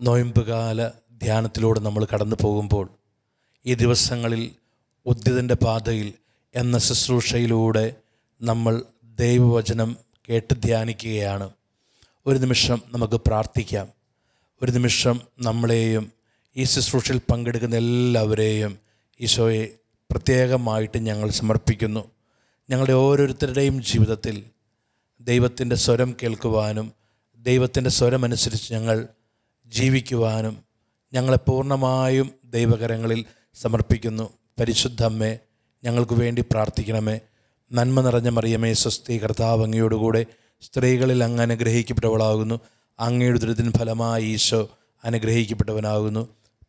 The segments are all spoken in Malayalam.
നോയമ്പുകാല ധ്യാനത്തിലൂടെ നമ്മൾ കടന്നു പോകുമ്പോൾ ഈ ദിവസങ്ങളിൽ ഉദ്യതൻ്റെ പാതയിൽ എന്ന ശുശ്രൂഷയിലൂടെ നമ്മൾ ദൈവവചനം കേട്ട് ധ്യാനിക്കുകയാണ്. ഒരു നിമിഷം നമുക്ക് പ്രാർത്ഥിക്കാം. ഒരു നിമിഷം നമ്മളെയും ഈ ശുശ്രൂഷയിൽ പങ്കെടുക്കുന്ന എല്ലാവരെയും ഈശോയെ പ്രത്യേകമായിട്ട് ഞങ്ങൾ സമർപ്പിക്കുന്നു. ഞങ്ങളുടെ ഓരോരുത്തരുടെയും ജീവിതത്തിൽ ദൈവത്തിൻ്റെ സ്വരം കേൾക്കുവാനും ദൈവത്തിൻ്റെ സ്വരമനുസരിച്ച് ഞങ്ങൾ ജീവിക്കുവാനും ഞങ്ങളെ പൂർണ്ണമായും ദൈവകരങ്ങളിൽ സമർപ്പിക്കുന്നു. പരിശുദ്ധ അമ്മേ, ഞങ്ങൾക്ക് വേണ്ടി പ്രാർത്ഥിക്കണമേ. നന്മ നിറഞ്ഞ മറിയമേ, സ്വസ്തി, കർത്താവ് അങ്ങയോടുകൂടെ സ്ത്രീകളിൽ അങ്ങ് അനുഗ്രഹിക്കപ്പെട്ടവളാകുന്നു. അങ്ങയുടെ ദുരിതത്തിൻ ഫലമായി ഈശോ അനുഗ്രഹിക്കപ്പെട്ടവനാകുന്നു.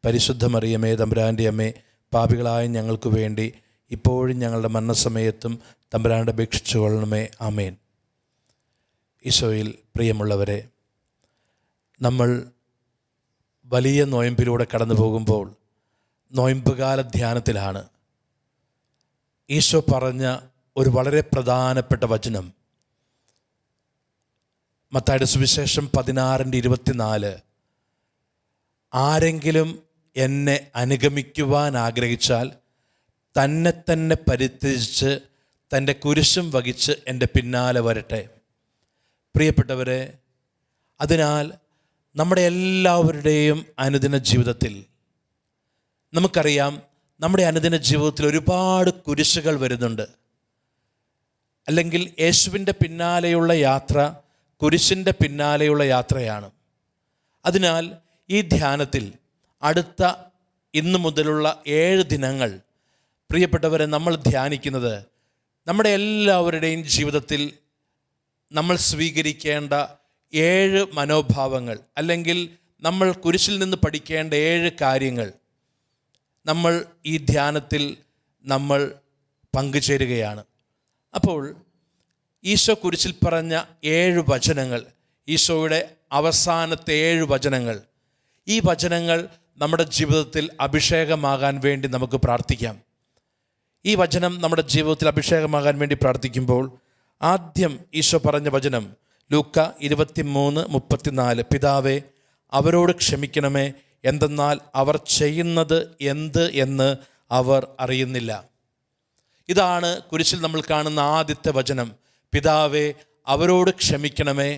പരിശുദ്ധ മറിയമേ, തമ്പുരാൻ്റെ അമ്മേ, പാപികളായ ഞങ്ങൾക്ക് വേണ്ടി ഇപ്പോഴും ഞങ്ങളുടെ മരണസമയത്തും തമ്പുരാൻ്റെ അപേക്ഷിച്ചു കൊള്ളണമേ. ആമേൻ. ഈശോയിൽ പ്രിയമുള്ളവരെ, നമ്മൾ വലിയ നോയമ്പിലൂടെ കടന്നു പോകുമ്പോൾ നോയമ്പുകാല ധ്യാനത്തിലാണ്. ഈശോ പറഞ്ഞ ഒരു വളരെ പ്രധാനപ്പെട്ട വചനം മത്തായിയുടെ സുവിശേഷം 16:24, ആരെങ്കിലും എന്നെ അനുഗമിക്കുവാൻ ആഗ്രഹിച്ചാൽ തന്നെ തന്നെ പരിത്യജിച്ച് തൻ്റെ കുരിശും വഹിച്ച് എൻ്റെ പിന്നാലെ വരട്ടെ. പ്രിയപ്പെട്ടവരെ, അതിനാൽ നമ്മുടെ എല്ലാവരുടെയും അനുദിന ജീവിതത്തിൽ നമുക്കറിയാം, നമ്മുടെ അനുദിന ജീവിതത്തിൽ ഒരുപാട് കുരിശുകൾ വരുന്നുണ്ട്. അല്ലെങ്കിൽ യേശുവിൻ്റെ പിന്നാലെയുള്ള യാത്ര കുരിശിൻ്റെ പിന്നാലെയുള്ള യാത്രയാണ്. അതിനാൽ ഈ ധ്യാനത്തിൽ അടുത്ത ഇന്നു മുതലുള്ള 7 ദിനങ്ങൾ പ്രിയപ്പെട്ടവരെ നമ്മൾ ധ്യാനിക്കുന്നത് നമ്മുടെ എല്ലാവരുടെയും ജീവിതത്തിൽ നമ്മൾ സ്വീകരിക്കേണ്ട 7 മനോഭാവങ്ങൾ, അല്ലെങ്കിൽ നമ്മൾ കുരിശിൽ നിന്ന് പഠിക്കേണ്ട 7 കാര്യങ്ങൾ നമ്മൾ ഈ ധ്യാനത്തിൽ നമ്മൾ പങ്കുചേരുകയാണ്. അപ്പോൾ ഈശോ കുരിശിൽ പറഞ്ഞ 7 വചനങ്ങൾ, ഈശോയുടെ അവസാനത്തെ 7 വചനങ്ങൾ, ഈ വചനങ്ങൾ നമ്മുടെ ജീവിതത്തിൽ അഭിഷേകമാകാൻ വേണ്ടി നമുക്ക് പ്രാർത്ഥിക്കാം. ഈ വചനം നമ്മുടെ ജീവിതത്തിൽ അഭിഷേകമാകാൻ വേണ്ടി പ്രാർത്ഥിക്കുമ്പോൾ ആദ്യം ഈശോ പറഞ്ഞ വചനം ലൂക്ക 23:34, പിതാവേ അവരോട് ക്ഷമിക്കണമേ, എന്തെന്നാൽ അവർ ചെയ്യുന്നത് എന്ത് എന്ന് അവർ അറിയുന്നില്ല. ഇതാണ് കുരിശിൽ നമ്മൾ കാണുന്ന ആദ്യത്തെ വചനം. പിതാവേ അവരോട് ക്ഷമിക്കണമേ,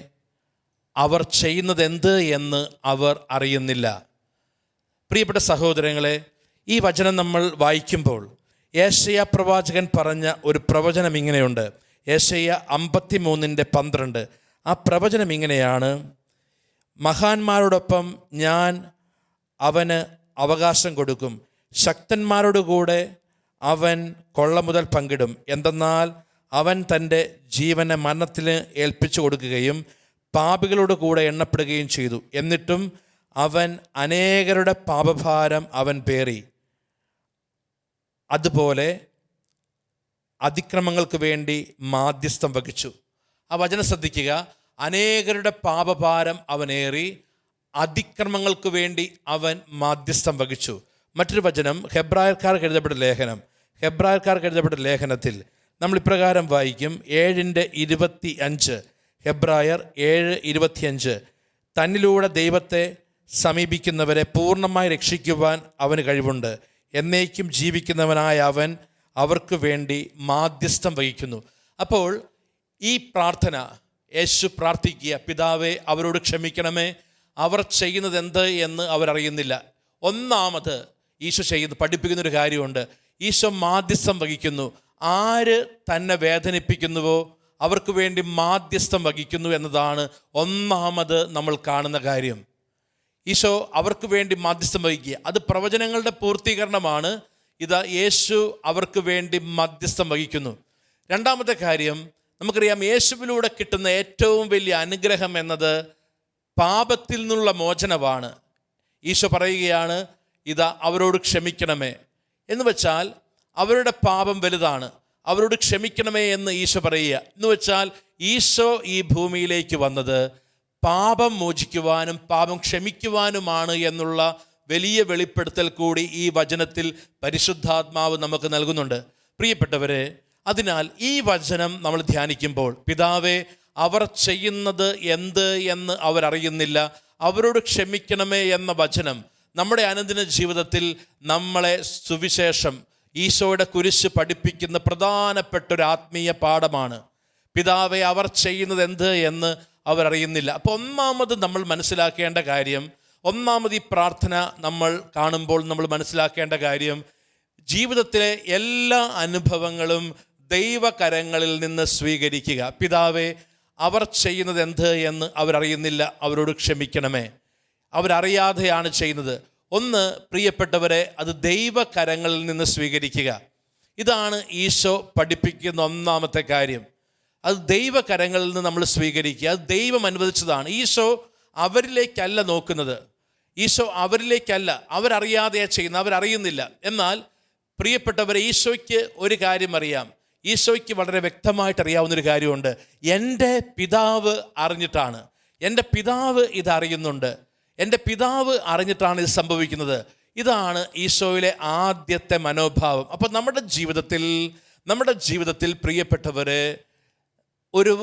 അവർ ചെയ്യുന്നത് എന്ത് എന്ന് അവർ അറിയുന്നില്ല. പ്രിയപ്പെട്ട സഹോദരങ്ങളെ, ഈ വചനം നമ്മൾ വായിക്കുമ്പോൾ യേശയ്യാ പ്രവാചകൻ പറഞ്ഞ ഒരു പ്രവചനം ഇങ്ങനെയുണ്ട്. യേശയ്യാ 53:12. ആ പ്രവചനം ഇങ്ങനെയാണ്: മഹാന്മാരോടൊപ്പം ഞാൻ അവന് അവകാശം കൊടുക്കും, ശക്തന്മാരോടുകൂടെ അവൻ കൊള്ള മുതൽ പങ്കിടും. എന്തെന്നാൽ അവൻ തൻ്റെ ജീവനെ മരണത്തിന് ഏൽപ്പിച്ചു കൊടുക്കുകയും പാപികളോട് കൂടെ എണ്ണപ്പെടുകയും ചെയ്തു. എന്നിട്ടും അവൻ അനേകരുടെ പാപഭാരം അവൻ പേറി, അതുപോലെ അതിക്രമങ്ങൾക്ക് വേണ്ടി മാധ്യസ്ഥം വഹിച്ചു. ആ വചനം ശ്രദ്ധിക്കുക. അനേകരുടെ പാപഭാരം അവനേറി, അതിക്രമങ്ങൾക്ക് വേണ്ടി അവൻ മാധ്യസ്ഥം വഹിച്ചു. മറ്റൊരു വചനം ഹെബ്രായർക്കാർക്ക് എഴുതപ്പെട്ട ലേഖനത്തിൽ നമ്മൾ ഇപ്രകാരം വായിക്കും. 7:25, ഹെബ്രായർ 7:25, തന്നിലൂടെ ദൈവത്തെ സമീപിക്കുന്നവരെ പൂർണ്ണമായി രക്ഷിക്കുവാൻ അവന് കഴിവുണ്ട്, എന്നേക്കും ജീവിക്കുന്നവനായ അവൻ അവർക്ക് വേണ്ടി മാധ്യസ്ഥം വഹിക്കുന്നു. അപ്പോൾ ഈ പ്രാർത്ഥന യേശു പ്രാർത്ഥിക്കുക, പിതാവേ അവരോട് ക്ഷമിക്കണമേ, അവർ ചെയ്യുന്നത് എന്ത് എന്ന് അവരറിയുന്നില്ല. ഒന്നാമത് ഈശോ പഠിപ്പിക്കുന്നൊരു കാര്യമുണ്ട്. ഈശോ മാധ്യസ്ഥം വഹിക്കുന്നു. ആര് തന്നെ വേദനിപ്പിക്കുന്നുവോ അവർക്ക് വേണ്ടി മാധ്യസ്ഥം വഹിക്കുന്നു എന്നതാണ് ഒന്നാമത് നമ്മൾ കാണുന്ന കാര്യം. ഈശോ അവർക്ക് വേണ്ടി മാധ്യസ്ഥം വഹിക്കുക, അത് പ്രവചനങ്ങളുടെ പൂർത്തീകരണമാണ്. ഇതാ യേശു അവർക്ക് വേണ്ടി മധ്യസ്ഥം വഹിക്കുന്നു. രണ്ടാമത്തെ കാര്യം, നമുക്കറിയാം, യേശുവിലൂടെ കിട്ടുന്ന ഏറ്റവും വലിയ അനുഗ്രഹം എന്നത് പാപത്തിൽ നിന്നുള്ള മോചനമാണ്. ഈശോ പറയുകയാണ്, ഇതാ അവരോട് ക്ഷമിക്കണമേ എന്ന് വെച്ചാൽ അവരുടെ പാപം വലുതാണ്, അവരോട് ക്ഷമിക്കണമേ എന്ന് ഈശോ പറയുക. എന്ന് വെച്ചാൽ ഈശോ ഈ ഭൂമിയിലേക്ക് വന്നത് പാപം മോചിക്കുവാനും പാപം ക്ഷമിക്കുവാനുമാണ് എന്നുള്ള വലിയ വെളിപ്പെടുത്തൽ കൂടി ഈ വചനത്തിൽ പരിശുദ്ധാത്മാവ് നമുക്ക് നൽകുന്നുണ്ട്. പ്രിയപ്പെട്ടവരെ, അതിനാൽ ഈ വചനം നമ്മൾ ധ്യാനിക്കുമ്പോൾ, പിതാവേ അവർ ചെയ്യുന്നത് എന്ത് എന്ന് അവരറിയുന്നില്ല, അവരോട് ക്ഷമിക്കണമേ എന്ന വചനം നമ്മുടെ അനുദിന ജീവിതത്തിൽ നമ്മളെ സുവിശേഷം ഈശോയുടെ കുരിശ് പഠിപ്പിക്കുന്ന പ്രധാനപ്പെട്ട ഒരു ആത്മീയ പാഠമാണ്. പിതാവേ, അവർ ചെയ്യുന്നത് എന്ത് എന്ന് അവരറിയുന്നില്ല. അപ്പോൾ ഒന്നാമത് നമ്മൾ മനസ്സിലാക്കേണ്ട കാര്യം, ഒന്നാമത് ഈ പ്രാർത്ഥന നമ്മൾ കാണുമ്പോൾ നമ്മൾ മനസ്സിലാക്കേണ്ട കാര്യം, ജീവിതത്തിലെ എല്ലാ അനുഭവങ്ങളും ദൈവകരങ്ങളിൽ നിന്ന് സ്വീകരിക്കുക. പിതാവേ, അവർ ചെയ്യുന്നത് എന്ത് എന്ന് അവരറിയുന്നില്ല, അവരോട് ക്ഷമിക്കണമേ. അവരറിയാതെയാണ് ചെയ്യുന്നത്. ഒന്ന്, പ്രിയപ്പെട്ടവരെ, അത് ദൈവകരങ്ങളിൽ നിന്ന് സ്വീകരിക്കുക. ഇതാണ് ഈശോ പഠിപ്പിക്കുന്ന ഒന്നാമത്തെ കാര്യം. അത് ദൈവകരങ്ങളിൽ നിന്ന് നമ്മൾ സ്വീകരിക്കുക. അത് ദൈവം അനുവദിച്ചതാണ്. ഈശോ അവരിലേക്കല്ല നോക്കുന്നത്, ഈശോ അവരിലേക്കല്ല, അവരറിയാതെയാണ് ചെയ്യുന്നത്, അവരറിയുന്നില്ല. എന്നാൽ പ്രിയപ്പെട്ടവരെ, ഈശോയ്ക്ക് ഒരു കാര്യം അറിയാം. ഈശോയ്ക്ക് വളരെ വ്യക്തമായിട്ട് അറിയാവുന്നൊരു കാര്യമുണ്ട്. എൻ്റെ പിതാവ് അറിഞ്ഞിട്ടാണ്, എൻ്റെ പിതാവ് ഇതറിയുന്നുണ്ട്, എൻ്റെ പിതാവ് അറിഞ്ഞിട്ടാണ് ഇത് സംഭവിക്കുന്നത്. ഇതാണ് ഈശോയിലെ ആദ്യത്തെ മനോഭാവം. അപ്പം നമ്മുടെ ജീവിതത്തിൽ പ്രിയപ്പെട്ടവരെ, ഒരു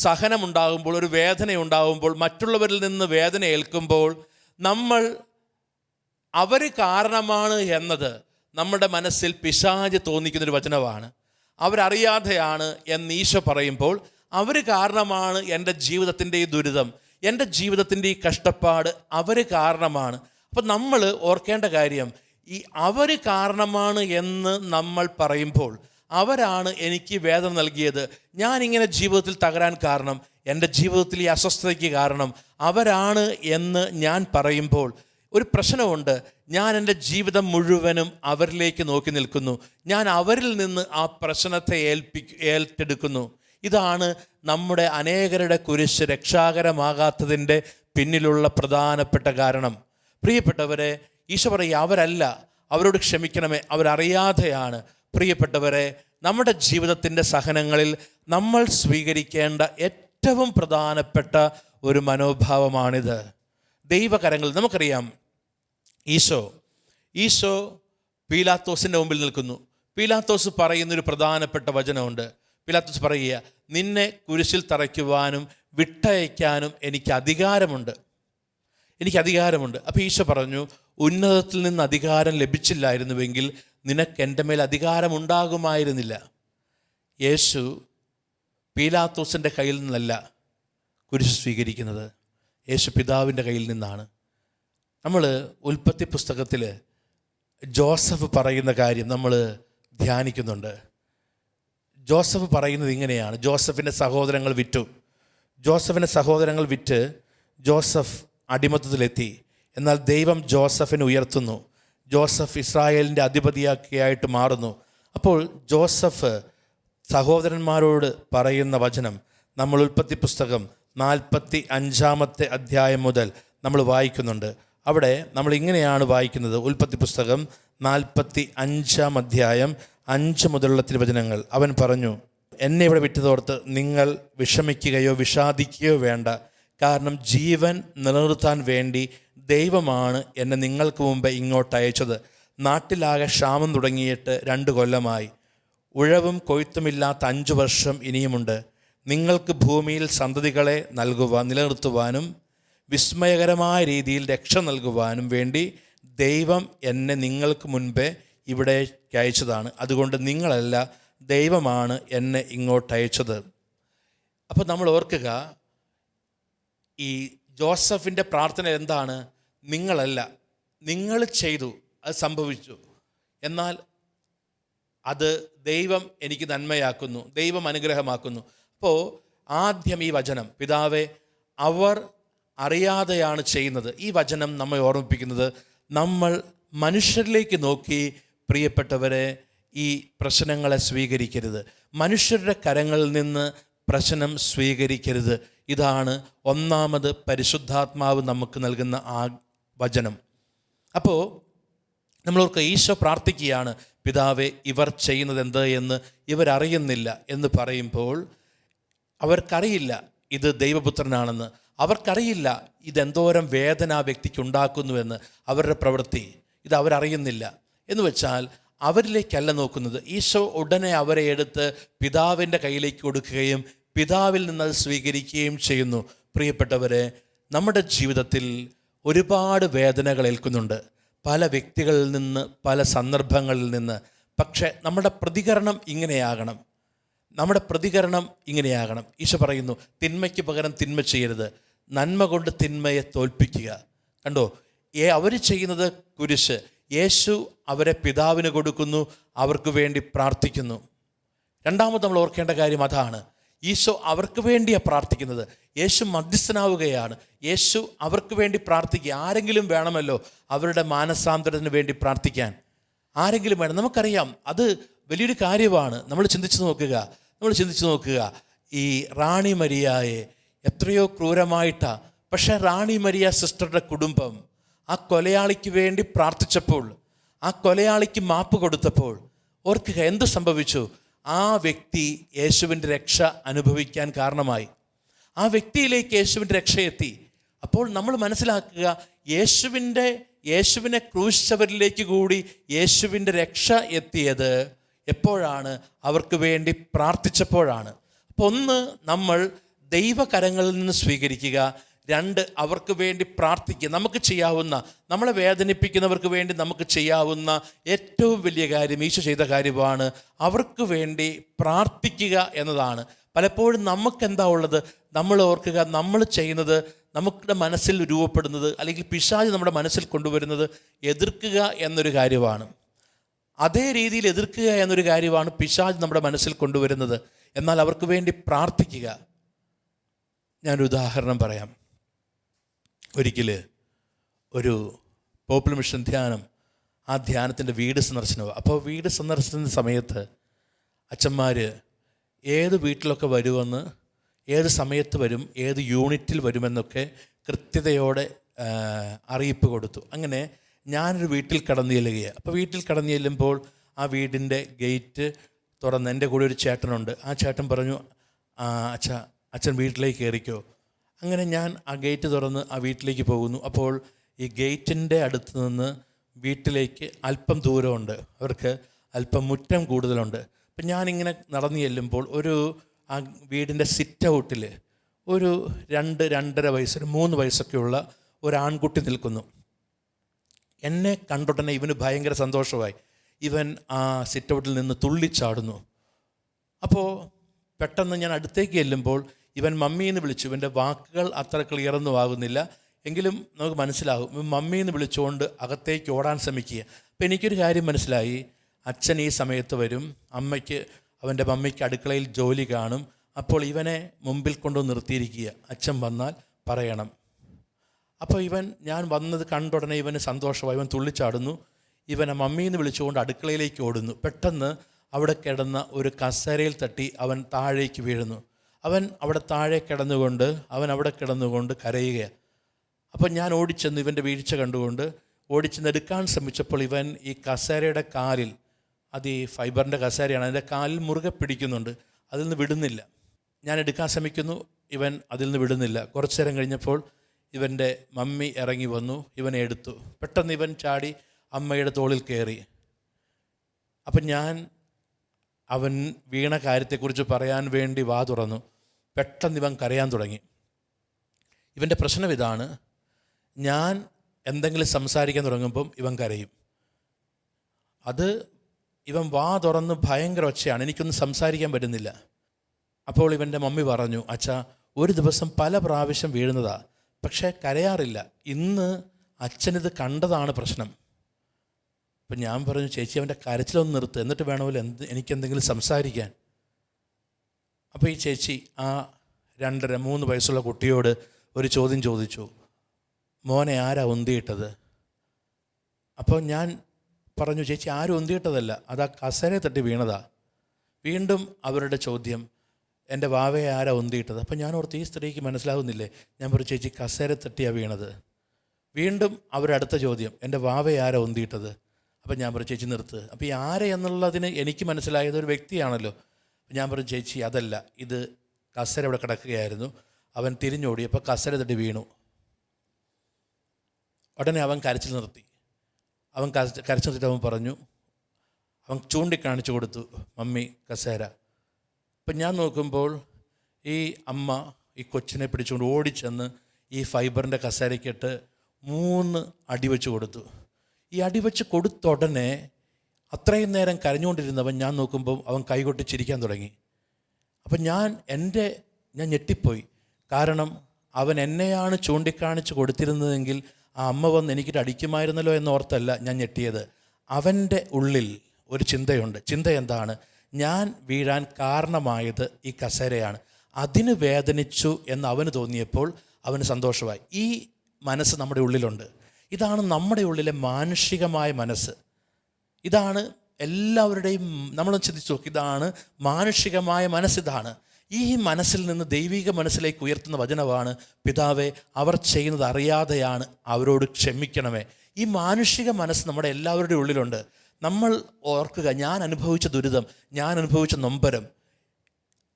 സഹനമുണ്ടാകുമ്പോൾ, ഒരു വേദനയുണ്ടാകുമ്പോൾ, മറ്റുള്ളവരിൽ നിന്ന് വേദന ഏൽക്കുമ്പോൾ നമ്മൾ അവർ കാരണമാണ് എന്നത് നമ്മുടെ മനസ്സിൽ പിശാച് തോന്നിക്കുന്നൊരു വചനമാണ്. അവരറിയാതെയാണ് എന്ന് ഈശോ പറയുമ്പോൾ, അവർ കാരണമാണ് എൻ്റെ ജീവിതത്തിൻ്റെ ഈ ദുരിതം, എൻ്റെ ജീവിതത്തിൻ്റെ ഈ കഷ്ടപ്പാട് അവർ കാരണമാണ്. അപ്പം നമ്മൾ ഓർക്കേണ്ട കാര്യം, ഈ അവർ കാരണമാണ് എന്ന് നമ്മൾ പറയുമ്പോൾ, അവരാണ് എനിക്ക് വേദന നൽകിയത്, ഞാനിങ്ങനെ ജീവിതത്തിൽ തകരാൻ കാരണം, എൻ്റെ ജീവിതത്തിൽ ഈ അസ്വസ്ഥതയ്ക്ക് കാരണം അവരാണ് എന്ന് ഞാൻ പറയുമ്പോൾ ഒരു പ്രശ്നമുണ്ട്. ഞാൻ എൻ്റെ ജീവിതം മുഴുവനും അവരിലേക്ക് നോക്കി നിൽക്കുന്നു, ഞാൻ അവരിൽ നിന്ന് ആ പ്രശ്നത്തെ ഏറ്റെടുക്കുന്നു. ഇതാണ് നമ്മുടെ അനേകരുടെ കുരിശ് രക്ഷാകരമാകാത്തതിൻ്റെ പിന്നിലുള്ള പ്രധാനപ്പെട്ട കാരണം. പ്രിയപ്പെട്ടവരെ, ഈശോ പറയുക, അവരല്ല, അവരോട് ക്ഷമിക്കണമേ, അവരറിയാതെയാണ്. പ്രിയപ്പെട്ടവരെ, നമ്മുടെ ജീവിതത്തിൻ്റെ സഹനങ്ങളിൽ നമ്മൾ സ്വീകരിക്കേണ്ട ഏറ്റവും പ്രധാനപ്പെട്ട ഒരു മനോഭാവമാണിത്. ദൈവകരങ്ങൾ. നമുക്കറിയാം, ഈശോ പീലാത്തോസിൻ്റെ മുമ്പിൽ നിൽക്കുന്നു. പീലാത്തോസ് പറയുന്നൊരു പ്രധാനപ്പെട്ട വചനമുണ്ട്. പീലാത്തോസ് പറയുക, നിന്നെ കുരിശിൽ തറയ്ക്കുവാനും വിട്ടയക്കാനും എനിക്ക് അധികാരമുണ്ട്. അപ്പോൾ ഈശോ പറഞ്ഞു, ഉന്നതത്തിൽ നിന്ന് അധികാരം ലഭിച്ചില്ലായിരുന്നുവെങ്കിൽ നിനക്ക് എൻ്റെ മേൽ അധികാരം ഉണ്ടാകുമായിരുന്നില്ല. യേശു പീലാത്തോസിൻ്റെ കയ്യിൽ നിന്നല്ല കുരിശ് സ്വീകരിക്കുന്നത്, യേശു പിതാവിൻ്റെ കയ്യിൽ നിന്നാണ്. നമ്മൾ ഉൽപ്പത്തി പുസ്തകത്തിൽ ജോസഫ് പറയുന്ന കാര്യം നമ്മൾ ധ്യാനിക്കുന്നുണ്ട്. ജോസഫ് പറയുന്നത് ഇങ്ങനെയാണ്. ജോസഫിൻ്റെ സഹോദരങ്ങൾ വിറ്റ് ജോസഫ് അടിമത്തത്തിലെത്തി. എന്നാൽ ദൈവം ജോസഫിനെ ഉയർത്തുന്നു. ജോസഫ് ഇസ്രായേലിൻ്റെ അധിപതിയാക്കിയായിട്ട് മാറുന്നു. അപ്പോൾ ജോസഫ് സഹോദരന്മാരോട് പറയുന്ന വചനം നമ്മൾ ഉൽപ്പത്തി പുസ്തകം 45-ാമത്തെ അധ്യായം മുതൽ നമ്മൾ വായിക്കുന്നുണ്ട്. അവിടെ നമ്മൾ ഇങ്ങനെയാണ് വായിക്കുന്നത്. ഉൽപ്പത്തി പുസ്തകം 45-ാം അധ്യായം 5 മുതലുള്ള തിരുവചനങ്ങൾ. അവൻ പറഞ്ഞു, എന്നെ ഇവിടെ വിട്ടതോർത്ത് നിങ്ങൾ വിഷമിക്കുകയോ വിഷാദിക്കുകയോ വേണ്ട. കാരണം ജീവൻ നിലനിർത്താൻ വേണ്ടി ദൈവമാണ് എന്നെ നിങ്ങൾക്ക് മുമ്പ് ഇങ്ങോട്ട് അയച്ചത്. നാട്ടിലാകെ ക്ഷാമം തുടങ്ങിയിട്ട് 2 കൊല്ലമായി. ഉഴവും കൊയ്ത്തുമില്ലാത്ത 5 വർഷം ഇനിയുമുണ്ട്. നിങ്ങൾക്ക് ഭൂമിയിൽ സന്തതികളെ നിലനിർത്തുവാനും വിസ്മയകരമായ രീതിയിൽ രക്ഷ നൽകുവാനും വേണ്ടി ദൈവം എന്നെ നിങ്ങൾക്ക് മുൻപേ ഇവിടേക്ക് അയച്ചതാണ്. അതുകൊണ്ട് നിങ്ങളല്ല, ദൈവമാണ് എന്നെ ഇങ്ങോട്ട് അയച്ചത്. അപ്പോൾ നമ്മൾ ഓർക്കുക, ഈ ജോസഫിൻ്റെ പ്രാർത്ഥന എന്താണ്? നിങ്ങളല്ല, നിങ്ങൾ ചെയ്തു, അത് സംഭവിച്ചു, എന്നാൽ അത് ദൈവം എനിക്ക് നന്മയാക്കുന്നു, ദൈവം അനുഗ്രഹമാക്കുന്നു. അപ്പോൾ ആദ്യം ഈ വചനം, പിതാവേ, അവർ അറിയാതെയാണ് ചെയ്യുന്നത്. ഈ വചനം നമ്മെ ഓർമ്മിപ്പിക്കുന്നത്, നമ്മൾ മനുഷ്യരിലേക്ക് നോക്കി പ്രിയപ്പെട്ടവരെ ഈ പ്രശ്നങ്ങളെ സ്വീകരിക്കരുത്. മനുഷ്യരുടെ കരങ്ങളിൽ നിന്ന് പ്രശ്നം സ്വീകരിക്കരുത്. ഇതാണ് ഒന്നാമത് പരിശുദ്ധാത്മാവ് നമുക്ക് നൽകുന്ന ആ വചനം. അപ്പോൾ നമ്മളോർക്ക് ഈശോ പ്രാർത്ഥിക്കുകയാണ്, പിതാവേ, ഇവർ ചെയ്യുന്നത് എന്ത് എന്ന് ഇവരറിയുന്നില്ല എന്ന് പറയുമ്പോൾ, അവർക്കറിയില്ല ഇത് ദൈവപുത്രനാണെന്ന്. അവർക്കറിയില്ല ഇതെന്തോരം വേദന ആ വ്യക്തിക്ക് ഉണ്ടാക്കുന്നുവെന്ന്. അവരുടെ പ്രവൃത്തി ഇത് അവരറിയുന്നില്ല. എന്ന് വെച്ചാൽ അവരിലേക്കല്ല നോക്കുന്നത്. ഈശോ ഉടനെ അവരെ എടുത്ത് പിതാവിൻ്റെ കയ്യിലേക്ക് കൊടുക്കുകയും പിതാവിൽ നിന്നത് സ്വീകരിക്കുകയും ചെയ്യുന്നു. പ്രിയപ്പെട്ടവരെ, നമ്മുടെ ജീവിതത്തിൽ ഒരുപാട് വേദനകൾ ഏൽക്കുന്നുണ്ട്, പല വ്യക്തികളിൽ നിന്ന്, പല സന്ദർഭങ്ങളിൽ നിന്ന്. പക്ഷേ നമ്മുടെ പ്രതികരണം ഇങ്ങനെയാകണം, നമ്മുടെ പ്രതികരണം ഇങ്ങനെയാകണം. ഈശോ പറയുന്നു, തിന്മയ്ക്ക് പകരം തിന്മ ചെയ്യരുത്, നന്മ കൊണ്ട് തിന്മയെ തോൽപ്പിക്കുക. കണ്ടോ, അവർ ചെയ്യുന്നത് കുരിശ്, യേശു അവരെ പിതാവിന് കൊടുക്കുന്നു, അവർക്ക് വേണ്ടി പ്രാർത്ഥിക്കുന്നു. രണ്ടാമത് നമ്മൾ ഓർക്കേണ്ട കാര്യം അതാണ്. ഈശോ അവർക്ക് വേണ്ടിയാണ് പ്രാർത്ഥിക്കുന്നത്. യേശു മധ്യസ്ഥനാവുകയാണ്. യേശു അവർക്ക് വേണ്ടി പ്രാർത്ഥിക്കുക. ആരെങ്കിലും വേണമല്ലോ അവരുടെ മാനസാന്തരത്തിന് വേണ്ടി പ്രാർത്ഥിക്കാൻ, ആരെങ്കിലും വേണം. നമുക്കറിയാം അത് വലിയൊരു കാര്യമാണ്. നമ്മൾ ചിന്തിച്ച് നോക്കുക, ഈ റാണി മരിയായെ എത്രയോ ക്രൂരമായിട്ടാണ്. പക്ഷേ റാണി മരിയ സിസ്റ്ററുടെ കുടുംബം ആ കൊലയാളിക്ക് വേണ്ടി പ്രാർത്ഥിച്ചപ്പോൾ, ആ കൊലയാളിക്ക് മാപ്പ് കൊടുത്തപ്പോൾ, ഓർക്കുക എന്ത് സംഭവിച്ചു? ആ വ്യക്തി യേശുവിൻ്റെ രക്ഷ അനുഭവിക്കാൻ കാരണമായി. ആ വ്യക്തിയിലേക്ക് യേശുവിൻ്റെ രക്ഷയെത്തി. അപ്പോൾ നമ്മൾ മനസ്സിലാക്കുക, യേശുവിനെ ക്രൂശിച്ചവരിലേക്ക് കൂടി യേശുവിൻ്റെ രക്ഷ എത്തിയത് എപ്പോഴാണ്? അവർക്ക് വേണ്ടി പ്രാർത്ഥിച്ചപ്പോഴാണ്. അപ്പോൾ ഒന്ന്, നമ്മൾ ദൈവകരങ്ങളിൽ നിന്ന് സ്വീകരിക്കുക. രണ്ട്, അവർക്ക് വേണ്ടി പ്രാർത്ഥിക്കുക. നമുക്ക് ചെയ്യാവുന്ന, നമ്മളെ വേദനിപ്പിക്കുന്നവർക്ക് വേണ്ടി നമുക്ക് ചെയ്യാവുന്ന ഏറ്റവും വലിയ കാര്യം, ഈശോ ചെയ്ത കാര്യമാണ് അവർക്ക് വേണ്ടി പ്രാർത്ഥിക്കുക എന്നതാണ്. പലപ്പോഴും നമുക്കെന്താ ഉള്ളത്? നമ്മൾ ഓർക്കുക, നമ്മൾ ചെയ്യുന്നത്, നമ്മുടെ മനസ്സിൽ രൂപപ്പെടുന്നത്, അല്ലെങ്കിൽ പിശാച് നമ്മുടെ മനസ്സിൽ കൊണ്ടുവരുന്നത് എതിർക്കുക എന്നൊരു കാര്യമാണ്. അതേ രീതിയിൽ എതിർക്കുക എന്നൊരു കാര്യമാണ് പിശാച് നമ്മുടെ മനസ്സിൽ കൊണ്ടുവരുന്നത്. എന്നാൽ അവർക്ക് വേണ്ടി പ്രാർത്ഥിക്കുക. ഞാനൊരു ഉദാഹരണം പറയാം. ഒരിക്കൽ ഒരു പോപ്പുലർ മിഷൻ ധ്യാനം, ആ ധ്യാനത്തിൻ്റെ വീട് സന്ദർശനവും. അപ്പോൾ വീട് സന്ദർശന സമയത്ത് അച്ഛന്മാർ ഏത് വീട്ടിലൊക്കെ വരുമെന്ന്, ഏത് സമയത്ത് വരും, ഏത് യൂണിറ്റിൽ വരുമെന്നൊക്കെ കൃത്യതയോടെ അറിയിപ്പ് കൊടുത്തു. അങ്ങനെ ഞാനൊരു വീട്ടിൽ കടന്നു ചെല്ലുകയാണ്. അപ്പോൾ വീട്ടിൽ കടന്നു ചെല്ലുമ്പോൾ ആ വീടിൻ്റെ ഗേറ്റ് തുറന്ന്, എൻ്റെ കൂടെ ഒരു ചേട്ടനുണ്ട്. ആ ചേട്ടൻ പറഞ്ഞു, അച്ഛൻ വീട്ടിലേക്ക് കയറിക്കോ. അങ്ങനെ ഞാൻ ആ ഗേറ്റ് തുറന്ന് ആ വീട്ടിലേക്ക് പോകുന്നു. അപ്പോൾ ഈ ഗേറ്റിൻ്റെ അടുത്ത് നിന്ന് വീട്ടിലേക്ക് അല്പം ദൂരമുണ്ട്, അവർക്ക് അല്പം മുറ്റം കൂടുതലുണ്ട്. അപ്പം ഞാനിങ്ങനെ നടന്നു ചെല്ലുമ്പോൾ ആ വീടിൻ്റെ സിറ്റ് ഔട്ടിൽ ഒരു 2-2.5 വയസ്സ്, 3 വയസ്സൊക്കെയുള്ള ഒരു ആൺകുട്ടി നിൽക്കുന്നു. എന്നെ കണ്ടുടനെ ഇവന് ഭയങ്കര സന്തോഷമായി. ഇവൻ ആ സിറ്റ് ഔട്ടിൽ നിന്ന് തുള്ളിച്ചാടുന്നു. അപ്പോൾ പെട്ടെന്ന് ഞാൻ അടുത്തേക്ക് ചെല്ലുമ്പോൾ ഇവൻ മമ്മിയെന്ന് വിളിച്ചു. ഇവൻ്റെ വാക്കുകൾ അത്ര ക്ലിയറൊന്നും ആകുന്നില്ല, എങ്കിലും നമുക്ക് മനസ്സിലാകും. ഇവൻ മമ്മിയെന്ന് വിളിച്ചുകൊണ്ട് അകത്തേക്ക് ഓടാൻ ശ്രമിക്കുക. അപ്പോൾ എനിക്കൊരു കാര്യം മനസ്സിലായി, അച്ഛൻ ഈ സമയത്ത് വരും, അവൻ്റെ മമ്മിക്ക് അടുക്കളയിൽ ജോലി കാണും. അപ്പോൾ ഇവനെ മുമ്പിൽ കൊണ്ടു നിർത്തിയിരിക്കുക, അച്ഛൻ വന്നാൽ പറയണം. അപ്പോൾ ഞാൻ വന്നത് കണ്ടുടനെ ഇവന് സന്തോഷമായി, ഇവൻ തുള്ളിച്ചാടുന്നു. ഇവനെ മമ്മിയെന്ന് വിളിച്ചുകൊണ്ട് അടുക്കളയിലേക്ക് ഓടുന്നു. പെട്ടെന്ന് അവിടെ കിടന്ന ഒരു കസേരയിൽ തട്ടി അവൻ താഴേക്ക് വീഴുന്നു. അവൻ അവിടെ താഴെ കിടന്നുകൊണ്ട് കരയുകയാണ്. അപ്പം ഞാൻ ഓടിച്ചെന്ന് ഇവൻ്റെ വീഴ്ച കണ്ടുകൊണ്ട് ഓടിച്ചെന്ന് എടുക്കാൻ ശ്രമിച്ചപ്പോൾ ഇവൻ ഈ കസേരയുടെ കാലിൽ, അത് ഈ ഫൈബറിൻ്റെ കസേരയാണ്, അതിൻ്റെ കാലിൽ മുറുകെ പിടിക്കുന്നുണ്ട്, അതിൽ നിന്ന് വിടുന്നില്ല. ഞാൻ എടുക്കാൻ ശ്രമിക്കുന്നു, ഇവൻ അതിൽ നിന്ന് വിടുന്നില്ല. കുറച്ചു നേരം കഴിഞ്ഞപ്പോൾ ഇവൻ്റെ മമ്മി ഇറങ്ങി വന്നു, ഇവനെ എടുത്തു. പെട്ടെന്ന് ഇവൻ ചാടി അമ്മയുടെ തോളിൽ കയറി. അപ്പം ഞാൻ അവൻ വീണ കാര്യത്തെക്കുറിച്ച് പറയാൻ വേണ്ടി വാ തുറന്നു. പെട്ടെന്ന് ഇവൻ കരയാൻ തുടങ്ങി. ഇവൻ്റെ പ്രശ്നം ഇതാണ്, ഞാൻ എന്തെങ്കിലും സംസാരിക്കാൻ തുടങ്ങുമ്പം ഇവൻ കരയും. ഇവൻ വാ തുറന്ന് ഭയങ്കര ഒച്ചയാണ്, എനിക്കൊന്നും സംസാരിക്കാൻ പറ്റുന്നില്ല. അപ്പോൾ ഇവൻ്റെ മമ്മി പറഞ്ഞു, അച്ഛാ, ഒരു ദിവസം പല പ്രാവശ്യം വീഴുന്നതാ, പക്ഷേ കരയാറില്ല. ഇന്ന് അച്ഛനിത് കണ്ടതാണ് പ്രശ്നം. അപ്പം ഞാൻ പറഞ്ഞു, ചേച്ചി അവൻ്റെ കരച്ചിലൊന്ന് നിർത്ത്, എന്നിട്ട് വേണമല്ലോ എനിക്കെന്തെങ്കിലും സംസാരിക്കാൻ. അപ്പോൾ ഈ ചേച്ചി ആ 2-3 വയസ്സുള്ള കുട്ടിയോട് ഒരു ചോദ്യം ചോദിച്ചു, മോനെ ആരാ ഉന്തിയിട്ടത്? അപ്പോൾ ഞാൻ പറഞ്ഞു, ചേച്ചി ആരും ഉന്തിയിട്ടതല്ല, അതാ കസേരയെ തട്ടി വീണതാ. വീണ്ടും അവരുടെ ചോദ്യം, എൻ്റെ വാവയെ ആരാ ഉന്തിയിട്ടത്? അപ്പം ഞാൻ ഓർത്ത്, ഈ സ്ത്രീക്ക് മനസ്സിലാകുന്നില്ലേ? ഞാൻ പറഞ്ഞു, ചേച്ചി കസേര തട്ടിയാണ് വീണത്. വീണ്ടും അവരടുത്ത ചോദ്യം, എൻ്റെ വാവയെ ആരാ ഉന്തിയിട്ടത്? അപ്പം ഞാൻ പറഞ്ഞു, ചേച്ചി നിർത്ത്. അപ്പോൾ ഈ ആരെ എന്നുള്ളതിന് എനിക്ക് മനസ്സിലായത് ഒരു വ്യക്തിയാണല്ലോ. ഞാൻ പറഞ്ഞു, ചേച്ചി അതല്ല, ഇത് കസേര ഇവിടെ കിടക്കുകയായിരുന്നു, അവൻ തിരിഞ്ഞോടി, അപ്പോൾ കസേര തട്ടി വീണു. ഉടനെ അവൻ കരച്ചിൽ നിർത്തി. കരച്ചിൽ നിർത്തിയിട്ട് അവൻ പറഞ്ഞു, അവൻ ചൂണ്ടിക്കാണിച്ചു കൊടുത്തു, മമ്മി കസേര. അപ്പം ഞാൻ നോക്കുമ്പോൾ ഈ അമ്മ ഈ കൊച്ചിനെ പിടിച്ചുകൊണ്ട് ഓടിച്ചെന്ന് ഈ ഫൈബറിൻ്റെ കസേരയ്ക്കിട്ട് 3 അടിവെച്ച് കൊടുത്തു. ഈ അടിവെച്ച് കൊടുത്ത ഉടനെ അത്രയും നേരം കരഞ്ഞുകൊണ്ടിരുന്നവൻ ഞാൻ നോക്കുമ്പോൾ അവൻ കൈകൊട്ടി ചിരിക്കാൻ തുടങ്ങി. അപ്പം ഞാൻ ഞെട്ടിപ്പോയി. കാരണം അവൻ എന്നെയാണ് ചൂണ്ടിക്കാണിച്ച് കൊടുത്തിരുന്നതെങ്കിൽ ആ അമ്മ വന്ന് എനിക്കിട്ട് അടിക്കുമായിരുന്നല്ലോ എന്നോർത്തല്ല ഞാൻ ഞെട്ടിയത്. അവൻ്റെ ഉള്ളിൽ ഒരു ചിന്തയുണ്ട്. ചിന്ത എന്താണ്? ഞാൻ വീഴാൻ കാരണമായത് ഈ കസേരയാണ്, അതിന് വേദനിച്ചു എന്ന് അവന് തോന്നിയപ്പോൾ അവന് സന്തോഷമായി. ഈ മനസ്സ് നമ്മുടെ ഉള്ളിലുണ്ട്. ഇതാണ് നമ്മുടെ ഉള്ളിലെ മാനുഷികമായ മനസ്സ്. ഇതാണ് എല്ലാവരുടെയും, നമ്മളൊന്ന് ചിന്തിച്ചു നോക്കി, ഇതാണ് മാനുഷികമായ മനസ്സിതാണ്. ഈ മനസ്സിൽ നിന്ന് ദൈവിക മനസ്സിലേക്ക് ഉയർത്തുന്ന വചനമാണ്, പിതാവേ അവർ ചെയ്യുന്നത് അറിയാതെയാണ്, അവരോട് ക്ഷമിക്കണമേ. ഈ മാനുഷിക മനസ്സ് നമ്മുടെ എല്ലാവരുടെയും ഉള്ളിലുണ്ട്. നമ്മൾ ഓർക്കുക, ഞാൻ അനുഭവിച്ച ദുരിതം, ഞാൻ അനുഭവിച്ച നൊമ്പരം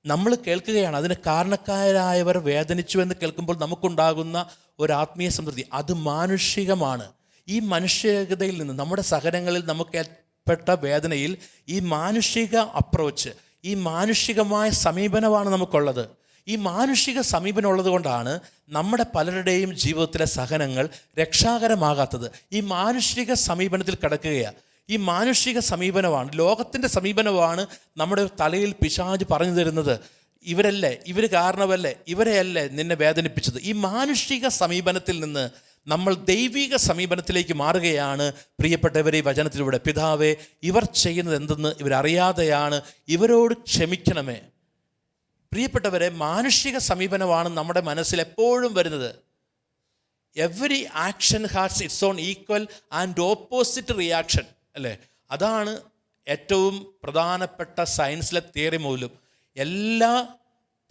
നമ്മൾ കേൾക്കുകയാണ്. അതിന് കാരണക്കാരായവർ വേദനിച്ചു എന്ന് കേൾക്കുമ്പോൾ നമുക്കുണ്ടാകുന്ന ഒരു ആത്മീയ സംതൃപ്തി, അത് മാനുഷികമാണ്. ഈ മനുഷ്യകതയിൽ നിന്ന്, നമ്മുടെ സഹനങ്ങളിൽ നമുക്ക് ഏർപ്പെട്ട വേദനയിൽ ഈ മാനുഷിക അപ്രോച്ച്, ഈ മാനുഷികമായ സമീപനമാണ് നമുക്കുള്ളത്. ഈ മാനുഷിക സമീപനം ഉള്ളത് കൊണ്ടാണ് നമ്മുടെ പലരുടെയും ജീവിതത്തിലെ സഹനങ്ങൾ രക്ഷാകരമാകാത്തത്. ഈ മാനുഷിക സമീപനത്തിൽ കിടക്കുകയാണ്. ഈ മാനുഷിക സമീപനമാണ്, ലോകത്തിൻ്റെ സമീപനമാണ് നമ്മുടെ തലയിൽ പിശാച് പറഞ്ഞു തരുന്നത്. ഇവരല്ലേ, ഇവർ കാരണമല്ലേ, ഇവരെയല്ലേ നിന്നെ വേദനിപ്പിച്ചത്. ഈ മാനുഷിക സമീപനത്തിൽ നിന്ന് നമ്മൾ ദൈവിക സമീപനത്തിലേക്ക് മാറുകയാണ് പ്രിയപ്പെട്ടവരെ. ഈ വചനത്തിലൂടെ, പിതാവേ ഇവർ ചെയ്യുന്നത് എന്തെന്ന് ഇവരറിയാതെയാണ്, ഇവരോട് ക്ഷമിക്കണമേ. പ്രിയപ്പെട്ടവരെ, മാനുഷിക സമീപനമാണ് നമ്മുടെ മനസ്സിൽ എപ്പോഴും വരുന്നത്. Every action has it's on equal and opposite reaction, അല്ലേ? അതാണ് ഏറ്റവും പ്രധാനപ്പെട്ട സയൻസിലെ തിയറി മൂലം. എല്ലാ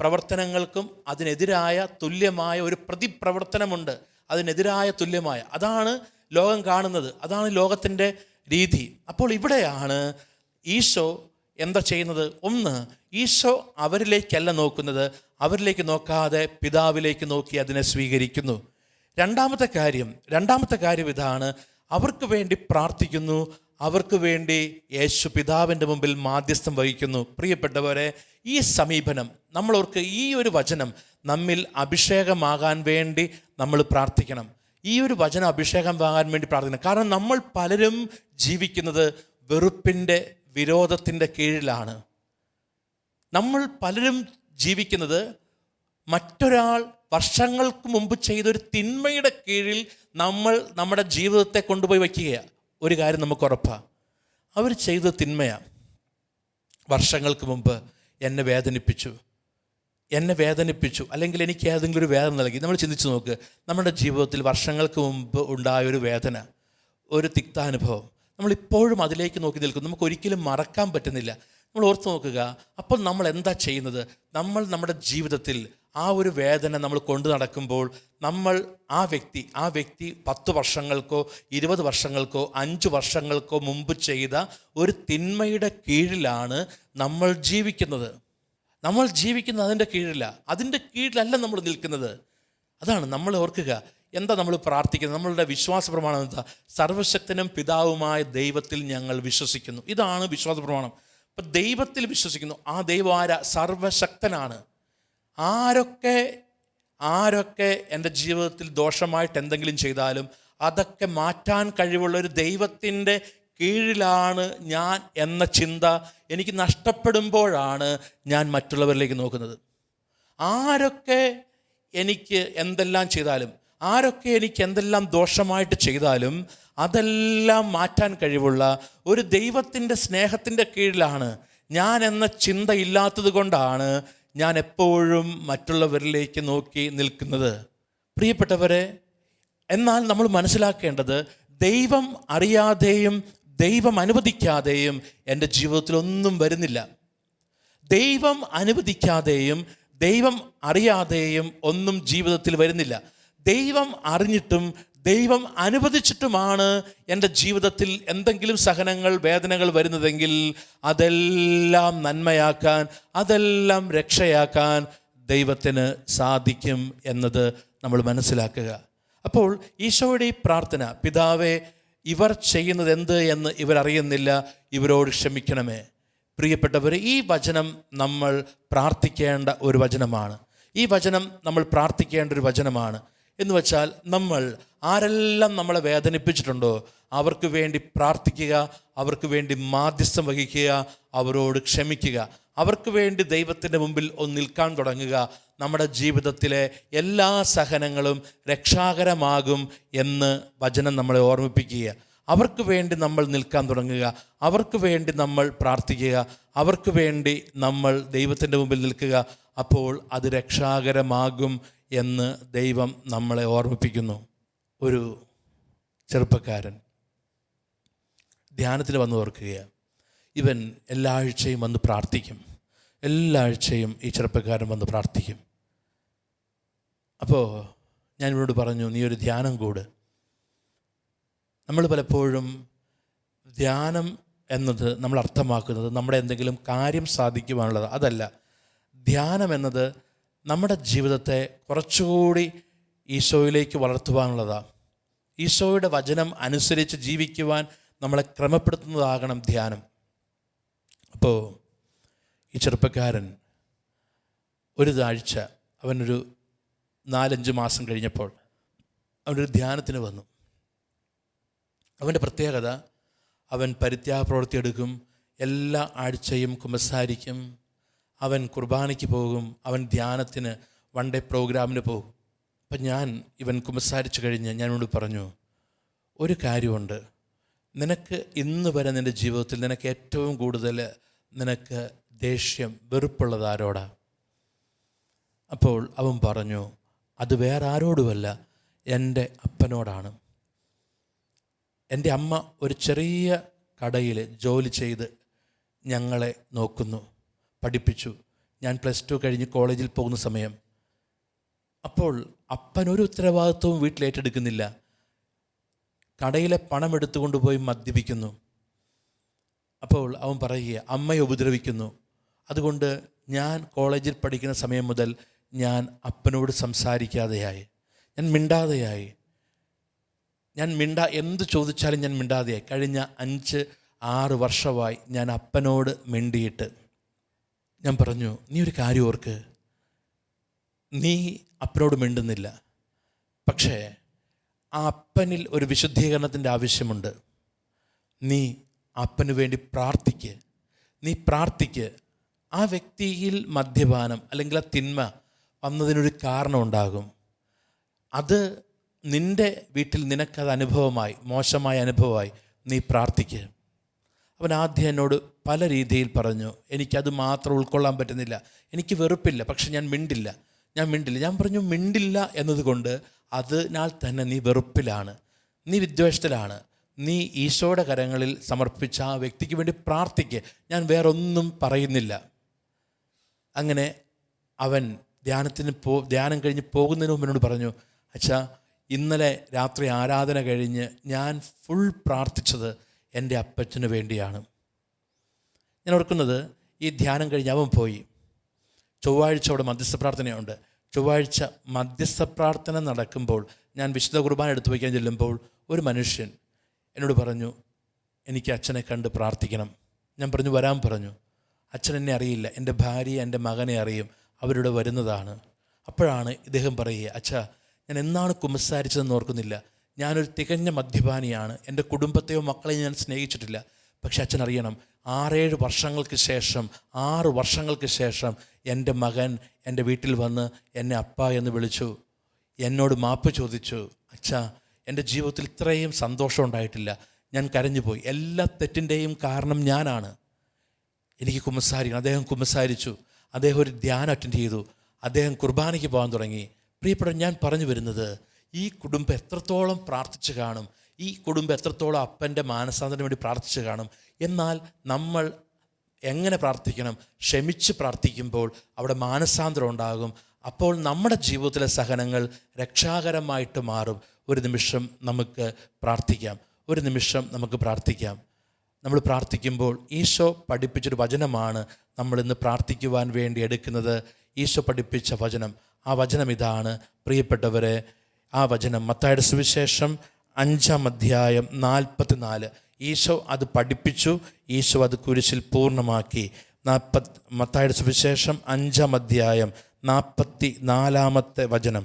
പ്രവർത്തനങ്ങൾക്കും അതിനെതിരായ തുല്യമായ ഒരു പ്രതിപ്രവർത്തനമുണ്ട്, അതിനെതിരായ തുല്യമായ. അതാണ് ലോകം കാണുന്നത്, അതാണ് ലോകത്തിൻ്റെ രീതി. അപ്പോൾ ഇവിടെയാണ് ഈശോ എന്താ ചെയ്യുന്നത്? ഒന്ന്, ഈശോ അവരിലേക്കല്ല നോക്കുന്നത്, അവരിലേക്ക് നോക്കാതെ പിതാവിലേക്ക് നോക്കി അതിനെ സ്വീകരിക്കുന്നു. രണ്ടാമത്തെ കാര്യം ഇതാണ്, അവർക്ക് വേണ്ടി പ്രാർത്ഥിക്കുന്നു, അവർക്ക് വേണ്ടി യേശു പിതാവിൻ്റെ മുമ്പിൽ മാധ്യസ്ഥം വഹിക്കുന്നു. പ്രിയപ്പെട്ടവരെ, ഈ സമീപനം നമ്മളവർക്ക്, ഈ ഒരു വചനം നമ്മിൽ അഭിഷേകമാകാൻ വേണ്ടി നമ്മൾ പ്രാർത്ഥിക്കണം. ഈ ഒരു വചനം അഭിഷേകമാകാൻ വേണ്ടി പ്രാർത്ഥിക്കണം. കാരണം നമ്മൾ പലരും ജീവിക്കുന്നത് വെറുപ്പിൻ്റെ, വിരോധത്തിൻ്റെ കീഴിലാണ്. നമ്മൾ പലരും ജീവിക്കുന്നത് മറ്റൊരാൾ വർഷങ്ങൾക്ക് മുമ്പ് ചെയ്തൊരു തിന്മയുടെ കീഴിൽ നമ്മൾ നമ്മുടെ ജീവിതത്തെ കൊണ്ടുപോയി വയ്ക്കുകയാണ്. ഒരു കാര്യം നമുക്ക് ഉറപ്പാണ്, അവർ ചെയ്ത തിന്മയാണ്. വർഷങ്ങൾക്ക് മുമ്പ് എന്നെ വേദനിപ്പിച്ചു, അല്ലെങ്കിൽ എനിക്ക് ഏതെങ്കിലും ഒരു വേദന നൽകി. നമ്മൾ ചിന്തിച്ച് നോക്ക്, നമ്മുടെ ജീവിതത്തിൽ വർഷങ്ങൾക്ക് മുമ്പ് ഉണ്ടായൊരു വേദന, ഒരു തിക്താനുഭവം, നമ്മളിപ്പോഴും അതിലേക്ക് നോക്കി നിൽക്കും. നമുക്കൊരിക്കലും മറക്കാൻ പറ്റുന്നില്ല. നമ്മൾ ഓർത്ത് നോക്കുക, അപ്പോൾ നമ്മൾ എന്താ ചെയ്യുന്നത്? നമ്മൾ നമ്മുടെ ജീവിതത്തിൽ ആ ഒരു വേദന നമ്മൾ കൊണ്ടു നടക്കുമ്പോൾ നമ്മൾ ആ വ്യക്തി 10 വർഷങ്ങൾക്കോ 20 വർഷങ്ങൾക്കോ 5 വർഷങ്ങൾക്കോ മുമ്പ് ചെയ്ത ഒരു തിന്മയുടെ കീഴിലാണ് നമ്മൾ ജീവിക്കുന്നത്. നമ്മൾ ജീവിക്കുന്നത് അതിൻ്റെ കീഴിലല്ല നമ്മൾ നിൽക്കുന്നത്. അതാണ് നമ്മൾ ഓർക്കുക. എന്താ നമ്മൾ പ്രാർത്ഥിക്കുന്നത്? നമ്മളുടെ വിശ്വാസ പ്രമാണം എന്താ? സർവശക്തനും പിതാവുമായ ദൈവത്തിൽ ഞങ്ങൾ വിശ്വസിക്കുന്നു. ഇതാണ് വിശ്വാസ പ്രമാണം. അപ്പം ദൈവത്തിൽ വിശ്വസിക്കുന്നു. ആ ദൈവം ആരാ? സർവശക്തനാണ്. ആരൊക്കെ എൻ്റെ ജീവിതത്തിൽ ദോഷമായിട്ട് എന്തെങ്കിലും ചെയ്താലും അതൊക്കെ മാറ്റാൻ കഴിവുള്ള ഒരു ദൈവത്തിൻ്റെ കീഴിലാണ് ഞാൻ എന്ന ചിന്ത എനിക്ക് നഷ്ടപ്പെടുമ്പോഴാണ് ഞാൻ മറ്റുള്ളവരിലേക്ക് നോക്കുന്നത്. ആരൊക്കെ എനിക്ക് എന്തെല്ലാം ചെയ്താലും, ആരൊക്കെ എനിക്ക് എന്തെല്ലാം ദോഷമായിട്ട് ചെയ്താലും അതെല്ലാം മാറ്റാൻ കഴിവുള്ള ഒരു ദൈവത്തിൻ്റെ സ്നേഹത്തിൻ്റെ കീഴിലാണ് ഞാൻ എന്ന ചിന്ത ഇല്ലാത്തത് കൊണ്ടാണ് ഞാൻ എപ്പോഴും മറ്റുള്ളവരിലേക്ക് നോക്കി നിൽക്കുന്നത്. പ്രിയപ്പെട്ടവരെ, എന്നാൽ നമ്മൾ മനസ്സിലാക്കേണ്ടത്, ദൈവം അറിയാതെയും ദൈവം അനുവദിക്കാതെയും എൻ്റെ ജീവിതത്തിൽ ഒന്നും വരുന്നില്ല. ദൈവം അനുവദിക്കാതെയും ദൈവം അറിയാതെയും ഒന്നും ജീവിതത്തിൽ വരുന്നില്ല. ദൈവം അറിഞ്ഞിട്ടും ദൈവം അനുവദിച്ചിട്ടുമാണ് എൻ്റെ ജീവിതത്തിൽ എന്തെങ്കിലും സഹനങ്ങൾ, വേദനകൾ വരുന്നതെങ്കിൽ അതെല്ലാം നന്മയാക്കാൻ, അതെല്ലാം രക്ഷയാക്കാൻ ദൈവത്തിന് സാധിക്കും എന്നത് നമ്മൾ മനസ്സിലാക്കുക. അപ്പോൾ ഈശോയുടെ ഈ പ്രാർത്ഥന, പിതാവേ ഇവർ ചെയ്യുന്നത് എന്ത് എന്ന് ഇവരറിയുന്നില്ല, ഇവരോട് ക്ഷമിക്കണമേ. പ്രിയപ്പെട്ടവർ, ഈ വചനം നമ്മൾ പ്രാർത്ഥിക്കേണ്ട ഒരു വചനമാണ്. ഈ വചനം നമ്മൾ പ്രാർത്ഥിക്കേണ്ട ഒരു വചനമാണ്. എന്ന് വെച്ചാൽ നമ്മൾ ആരെല്ലാം നമ്മളെ വേദനിപ്പിച്ചിട്ടുണ്ടോ അവർക്ക് വേണ്ടി പ്രാർത്ഥിക്കുക, അവർക്ക് വേണ്ടി മാധ്യസ്ഥം വഹിക്കുക, അവരോട് ക്ഷമിക്കുക, അവർക്ക് വേണ്ടി ദൈവത്തിൻ്റെ മുമ്പിൽ ഒന്ന് നിൽക്കാൻ തുടങ്ങുക. നമ്മുടെ ജീവിതത്തിലെ എല്ലാ സഹനങ്ങളും രക്ഷാകരമാകും എന്ന് വചനം നമ്മളെ ഓർമ്മിപ്പിക്കുക. അവർക്ക് വേണ്ടി നമ്മൾ നിൽക്കാൻ തുടങ്ങുക, അവർക്ക് വേണ്ടി നമ്മൾ പ്രാർത്ഥിക്കുക, അവർക്ക് വേണ്ടി നമ്മൾ ദൈവത്തിൻ്റെ മുമ്പിൽ നിൽക്കുക. അപ്പോൾ അത് രക്ഷാകരമാകും എന്ന് ദൈവം നമ്മളെ ഓർമ്മിപ്പിക്കുന്നു. ഒരു ചെറുപ്പക്കാരൻ ധ്യാനത്തിന് വന്ന് ഓർക്കുകയാണ്. ഇവൻ എല്ലാ ആഴ്ചയും വന്ന് പ്രാർത്ഥിക്കും. എല്ലാ ആഴ്ചയും ഈ ചെറുപ്പക്കാരൻ വന്ന് പ്രാർത്ഥിക്കും. അപ്പോൾ ഞാൻ ഇവനോട് പറഞ്ഞു, നീ ഒരു ധ്യാനം കൂട്. നമ്മൾ പലപ്പോഴും ധ്യാനം എന്നത് നമ്മൾ അർത്ഥമാക്കുന്നത് നമ്മുടെ എന്തെങ്കിലും കാര്യം സാധിക്കുവാനുള്ളത്. അതല്ല. ധ്യാനം എന്നത് നമ്മുടെ ജീവിതത്തെ കുറച്ചുകൂടി ഈശോയിലേക്ക് വളർത്തുവാനുള്ളതാണ്. ഈശോയുടെ വചനം അനുസരിച്ച് ജീവിക്കുവാൻ നമ്മളെ ക്രമപ്പെടുത്തുന്നതാകണം ധ്യാനം. അപ്പോൾ ഈ ചെറുപ്പക്കാരൻ ഒരു ആഴ്ച, അവനൊരു 4-5 മാസം കഴിഞ്ഞപ്പോൾ അവനൊരു ധ്യാനത്തിന് വന്നു. അവൻ്റെ പ്രത്യേകത, അവൻ പരിത്യാഗ പ്രവൃത്തി എടുക്കും, എല്ലാ ആഴ്ചയും കുമ്പസാരിക്കും, അവൻ കുർബാനയ്ക്ക് പോകും, അവൻ ധ്യാനത്തിന് വൺ ഡേ പ്രോഗ്രാമിന് പോകും. അപ്പം ഇവൻ കുമ്പസാരിച്ച് കഴിഞ്ഞ് ഞാനോട് പറഞ്ഞു, ഒരു കാര്യമുണ്ട്, നിനക്ക് ഇന്ന് വരെ നിൻ്റെ ജീവിതത്തിൽ നിനക്ക് ഏറ്റവും കൂടുതൽ നിനക്ക് ദേഷ്യം, വെറുപ്പുള്ളത് ആരോടാ? അപ്പോൾ അവൻ പറഞ്ഞു, അത് വേറെ ആരോടുമല്ല, എൻ്റെ അപ്പനോടാണ്. എൻ്റെ അമ്മ ഒരു ചെറിയ കടയിൽ ജോലി ചെയ്ത് ഞങ്ങളെ നോക്കുന്നു, പഠിപ്പിച്ചു. ഞാൻ +2 കഴിഞ്ഞ് കോളേജിൽ പോകുന്ന സമയം, അപ്പോൾ അപ്പനൊരു ഉത്തരവാദിത്വവും വീട്ടിൽ ഏറ്റെടുക്കുന്നില്ല. കടയിലെ പണം എടുത്തുകൊണ്ട് പോയി മദ്യപിക്കുന്നു. അപ്പോൾ അവൻ പറയുക, അമ്മയെ ഉപദ്രവിക്കുന്നു. അതുകൊണ്ട് ഞാൻ കോളേജിൽ പഠിക്കുന്ന സമയം മുതൽ ഞാൻ അപ്പനോട് സംസാരിക്കാതെയായി, ഞാൻ മിണ്ടാതെയായി. എന്ത് ചോദിച്ചാലും ഞാൻ മിണ്ടാതെയായി. കഴിഞ്ഞ 5-6 വർഷമായി ഞാൻ അപ്പനോട് മിണ്ടിയിട്ട്. ഞാൻ പറഞ്ഞു, നീ ഒരു കാര്യം ഓർക്ക്, നീ അപ്പനോട് മിണ്ടുന്നില്ല, പക്ഷേ ആ അപ്പനിൽ ഒരു വിശുദ്ധീകരണത്തിൻ്റെ ആവശ്യമുണ്ട്. നീ അപ്പന് വേണ്ടി പ്രാർത്ഥിക്ക്, നീ പ്രാർത്ഥിക്ക്. ആ വ്യക്തിയിൽ മദ്യപാനം അല്ലെങ്കിൽ ആ തിന്മ വന്നതിനൊരു കാരണമുണ്ടാകും. അത് നിൻ്റെ വീട്ടിൽ നിനക്കത് അനുഭവമായി, മോശമായ അനുഭവമായി, നീ പ്രാർത്ഥിക്ക്. അവൻ ആദ്യം എന്നോട് പല രീതിയിൽ പറഞ്ഞു, എനിക്കത് മാത്രം ഉൾക്കൊള്ളാൻ പറ്റുന്നില്ല, എനിക്ക് വെറുപ്പില്ല, പക്ഷെ ഞാൻ മിണ്ടില്ല. ഞാൻ പറഞ്ഞു, മിണ്ടില്ല എന്നതുകൊണ്ട് അതിനാൽ തന്നെ നീ വെറുപ്പിലാണ്, നീ വിദ്വേഷത്തിലാണ്. നീ ഈശോയുടെ കരങ്ങളിൽ സമർപ്പിച്ച ആ വ്യക്തിക്ക് വേണ്ടി പ്രാർത്ഥിക്ക്, ഞാൻ വേറൊന്നും പറയുന്നില്ല. അങ്ങനെ അവൻ ധ്യാനം കഴിഞ്ഞ് പോകുന്നതിന് മുമ്പ് എന്നോട് പറഞ്ഞു, അച്ഛാ, ഇന്നലെ രാത്രി ആരാധന കഴിഞ്ഞ് ഞാൻ ഫുൾ പ്രാർത്ഥിച്ചത് എൻ്റെ അപ്പച്ചന് വേണ്ടിയാണ്. ഞാൻ ഓർക്കുന്നത്, ഈ ധ്യാനം കഴിഞ്ഞ് അവൻ പോയി. ചൊവ്വാഴ്ച അവിടെ മധ്യസ്ഥ പ്രാർത്ഥനയുണ്ട്. ചൊവ്വാഴ്ച മധ്യസ്ഥ പ്രാർത്ഥന നടക്കുമ്പോൾ ഞാൻ വിശുദ്ധ കുർബാന എടുത്തു വയ്ക്കാൻ ചെല്ലുമ്പോൾ ഒരു മനുഷ്യൻ എന്നോട് പറഞ്ഞു, എനിക്ക് അച്ഛനെ കണ്ട് പ്രാർത്ഥിക്കണം. ഞാൻ പറഞ്ഞു, വരാൻ പറഞ്ഞു. അച്ഛൻ എന്നെ അറിയില്ല, എൻ്റെ ഭാര്യയെ എൻ്റെ മകനെ അറിയും, അവരിവിടെ വരുന്നതാണ്. അപ്പോഴാണ് ഇദ്ദേഹം പറയുക, അച്ഛാ, ഞാൻ എന്നാണ് കുമ്പസാരിച്ചതെന്ന് ഓർക്കുന്നില്ല, ഞാനൊരു തികഞ്ഞ മദ്യപാനിയാണ്, എൻ്റെ കുടുംബത്തെയോ മക്കളെയോ ഞാൻ സ്നേഹിച്ചിട്ടില്ല. പക്ഷെ അച്ഛൻ അറിയണം, 6 വർഷങ്ങൾക്ക് ശേഷം എൻ്റെ മകൻ എൻ്റെ വീട്ടിൽ വന്ന് എന്നെ അപ്പ എന്ന് വിളിച്ചു, എന്നോട് മാപ്പ് ചോദിച്ചു. അച്ഛാ, എൻ്റെ ജീവിതത്തിൽ ഇത്രയും സന്തോഷം ഉണ്ടായിട്ടില്ല, ഞാൻ കരഞ്ഞുപോയി, എല്ലാ തെറ്റിൻ്റെയും കാരണം ഞാനാണ്, എനിക്ക് കുമ്പസാരിക്കണം. അദ്ദേഹം കുമ്പസാരിച്ചു, അദ്ദേഹം ഒരു ധ്യാനം അറ്റൻഡ് ചെയ്തു, അദ്ദേഹം കുർബാനയ്ക്ക് പോകാൻ തുടങ്ങി. പ്രിയപ്പെട്ട, ഞാൻ പറഞ്ഞു വരുന്നത്, ഈ കുടുംബം എത്രത്തോളം പ്രാർത്ഥിച്ചു കാണും, ഈ കുടുംബം എത്രത്തോളം അപ്പൻ്റെ മാനസാന്തരത്തിന് വേണ്ടി പ്രാർത്ഥിച്ചു കാണും. എന്നാൽ നമ്മൾ എങ്ങനെ പ്രാർത്ഥിക്കണം? ക്ഷമിച്ച് പ്രാർത്ഥിക്കുമ്പോൾ അവിടെ മാനസാന്തരം ഉണ്ടാകും. അപ്പോൾ നമ്മുടെ ജീവിതത്തിലെ സഹനങ്ങൾ രക്ഷാകരമായിട്ട് മാറും. ഒരു നിമിഷം നമുക്ക് പ്രാർത്ഥിക്കാം. നമ്മൾ പ്രാർത്ഥിക്കുമ്പോൾ ഈശോ പഠിപ്പിച്ചൊരു വചനമാണ് നമ്മളിന്ന് പ്രാർത്ഥിക്കുവാൻ വേണ്ടി എടുക്കുന്നത്. ഈശോ പഠിപ്പിച്ച വചനം, ആ വചനം ഇതാണ് പ്രിയപ്പെട്ടവരെ. ആ വചനം മത്തായിയുടെ സുവിശേഷം 5-ാം അധ്യായം 44. ഈശോ അത് പഠിപ്പിച്ചു, ഈശോ അത് കുരിശിൽ പൂർണ്ണമാക്കി. മത്തായിയുടെ സുവിശേഷം 5-ാം അധ്യായം 44-ാമത്തെ വചനം.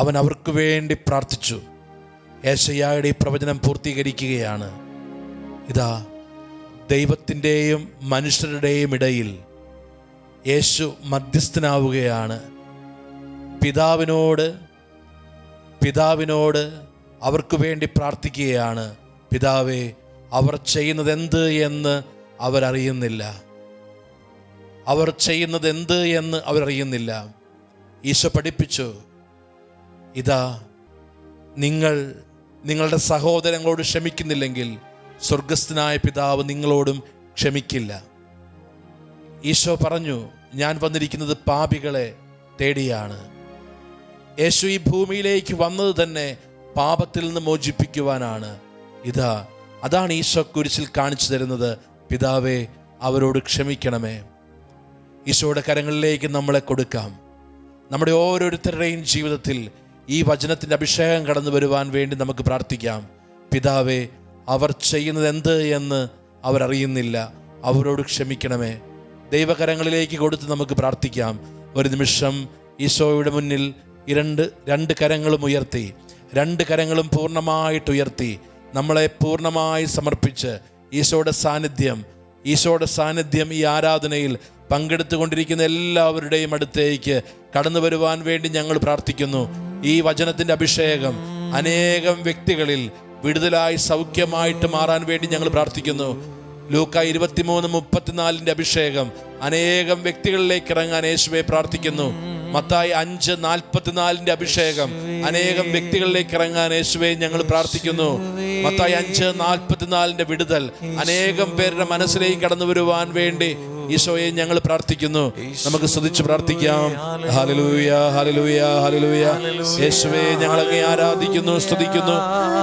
അവൻ അവർക്ക് വേണ്ടി പ്രാർത്ഥിച്ചു. യേശയ്യായുടെ ഈ പ്രവചനം പൂർത്തീകരിക്കുകയാണ്. ഇതാ, ദൈവത്തിൻ്റെയും മനുഷ്യരുടെയും ഇടയിൽ യേശു മധ്യസ്ഥനാവുകയാണ്. പിതാവിനോട് അവർക്ക് വേണ്ടി പ്രാർത്ഥിക്കുകയാണ്. പിതാവേ, അവർ ചെയ്യുന്നത് എന്ത് എന്ന് അവരറിയുന്നില്ല. ഈശോ പഠിപ്പിച്ചു, ഇതാ, നിങ്ങളുടെ സഹോദരങ്ങളോട് ക്ഷമിക്കുന്നില്ലെങ്കിൽ സ്വർഗസ്ഥനായ പിതാവ് നിങ്ങളോടും ക്ഷമിക്കില്ല. ഈശോ പറഞ്ഞു, ഞാൻ വന്നിരിക്കുന്നത് പാപികളെ തേടിയാണ്. യേശു ഈ ഭൂമിയിലേക്ക് വന്നത് തന്നെ പാപത്തിൽ നിന്ന് മോചിപ്പിക്കുവാനാണ്. അതാണ് ഈശോ കുരിശിൽ കാണിച്ചു തരുന്നത്. പിതാവേ, അവരോട് ക്ഷമിക്കണമേ. ഈശോയുടെ കരങ്ങളിലേക്ക് നമ്മളെ കൊടുക്കാം. നമ്മുടെ ഓരോരുത്തരുടെയും ജീവിതത്തിൽ ഈ വചനത്തിൻ്റെ അഭിഷേകം കടന്നു വരുവാൻ വേണ്ടി നമുക്ക് പ്രാർത്ഥിക്കാം. പിതാവേ, അവർ ചെയ്യുന്നത് എന്ത് എന്ന് അവരറിയുന്നില്ല, അവരോട് ക്ഷമിക്കണമേ. ദൈവകരങ്ങളിലേക്ക് കൊടുത്ത് നമുക്ക് പ്രാർത്ഥിക്കാം. ഒരു നിമിഷം ഈശോയുടെ മുന്നിൽ രണ്ട് കരങ്ങളും ഉയർത്തി, രണ്ട് കരങ്ങളും പൂർണ്ണമായിട്ട് ഉയർത്തി നമ്മളെ പൂർണ്ണമായി സമർപ്പിച്ച് ഈശോയുടെ സാന്നിധ്യം ഈ ആരാധനയിൽ പങ്കെടുത്തുകൊണ്ടിരിക്കുന്ന എല്ലാവരുടെയും അടുത്തേക്ക് കടന്നു വരുവാൻ വേണ്ടി ഞങ്ങൾ പ്രാർത്ഥിക്കുന്നു. ഈ വചനത്തിൻ്റെ അഭിഷേകം അനേകം വ്യക്തികളിൽ വിടുതലായി സൗഖ്യമായിട്ട് മാറാൻ വേണ്ടി ഞങ്ങൾ പ്രാർത്ഥിക്കുന്നു. ലൂക്ക 23:34 അഭിഷേകം അനേകം വ്യക്തികളിലേക്ക് ഇറങ്ങാൻ യേശുവെ പ്രാർത്ഥിക്കുന്നു. മത്തായി 5:44 അഭിഷേകം അനേകം വ്യക്തികളിലേക്ക് ഇറങ്ങാൻ യേശുവെ ഞങ്ങൾ പ്രാർത്ഥിക്കുന്നു. മത്തായി 5:44 വിടുതൽ അനേകം പേരുടെ മനസ്സിലേക്ക് കടന്നു വരുവാൻ വേണ്ടി ഈശോയെ ഞങ്ങൾ പ്രാർത്ഥിക്കുന്നു. നമുക്ക് സ്തുതിച്ച് പ്രാർത്ഥിക്കാം. Hallelujah, hallelujah, hallelujah. യേശുവേ, ഞങ്ങൾ അങ്ങേ ആരാധിക്കുന്നു, സ്തുതിക്കുന്നു.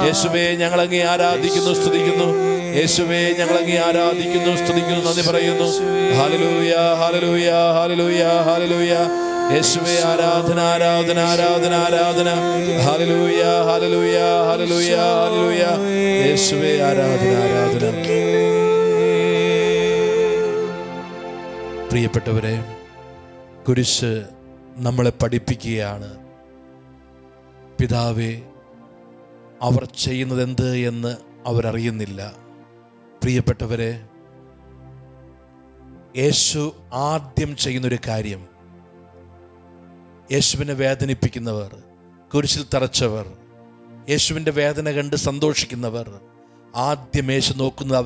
യേശുവേ, ഞങ്ങൾ അങ്ങേ ആരാധിക്കുന്നു, സ്തുതിക്കുന്നു. യേശുവേ, ഞങ്ങൾ അങ്ങേ ആരാധിക്കുന്നു, സ്തുതിക്കുന്നു, നന്ദി പറയുന്നു. Hallelujah, hallelujah, hallelujah, hallelujah. യേശുവേ, ആരാധന, ആരാധന, ആരാധന, ആരാധന. Hallelujah, hallelujah, hallelujah, hallelujah. യേശുവേ, ആരാധന, ആരാധന. പ്രിയപ്പെട്ടവരെ, കുരിശ് നമ്മളെ പഠിപ്പിക്കുകയാണ്. പിതാവേ, അവർ ചെയ്യുന്നത് എന്ത് എന്ന് അവരറിയുന്നില്ല. പ്രിയപ്പെട്ടവരെ, യേശു ആദ്യം ചെയ്യുന്നൊരു കാര്യം, യേശുവിനെ വേദനിപ്പിക്കുന്നവർ, കുരിശിൽ തറച്ചവർ, യേശുവിൻ്റെ വേദന കണ്ട് സന്തോഷിക്കുന്നവർ, ആദ്യം യേശു നോക്കുന്നത്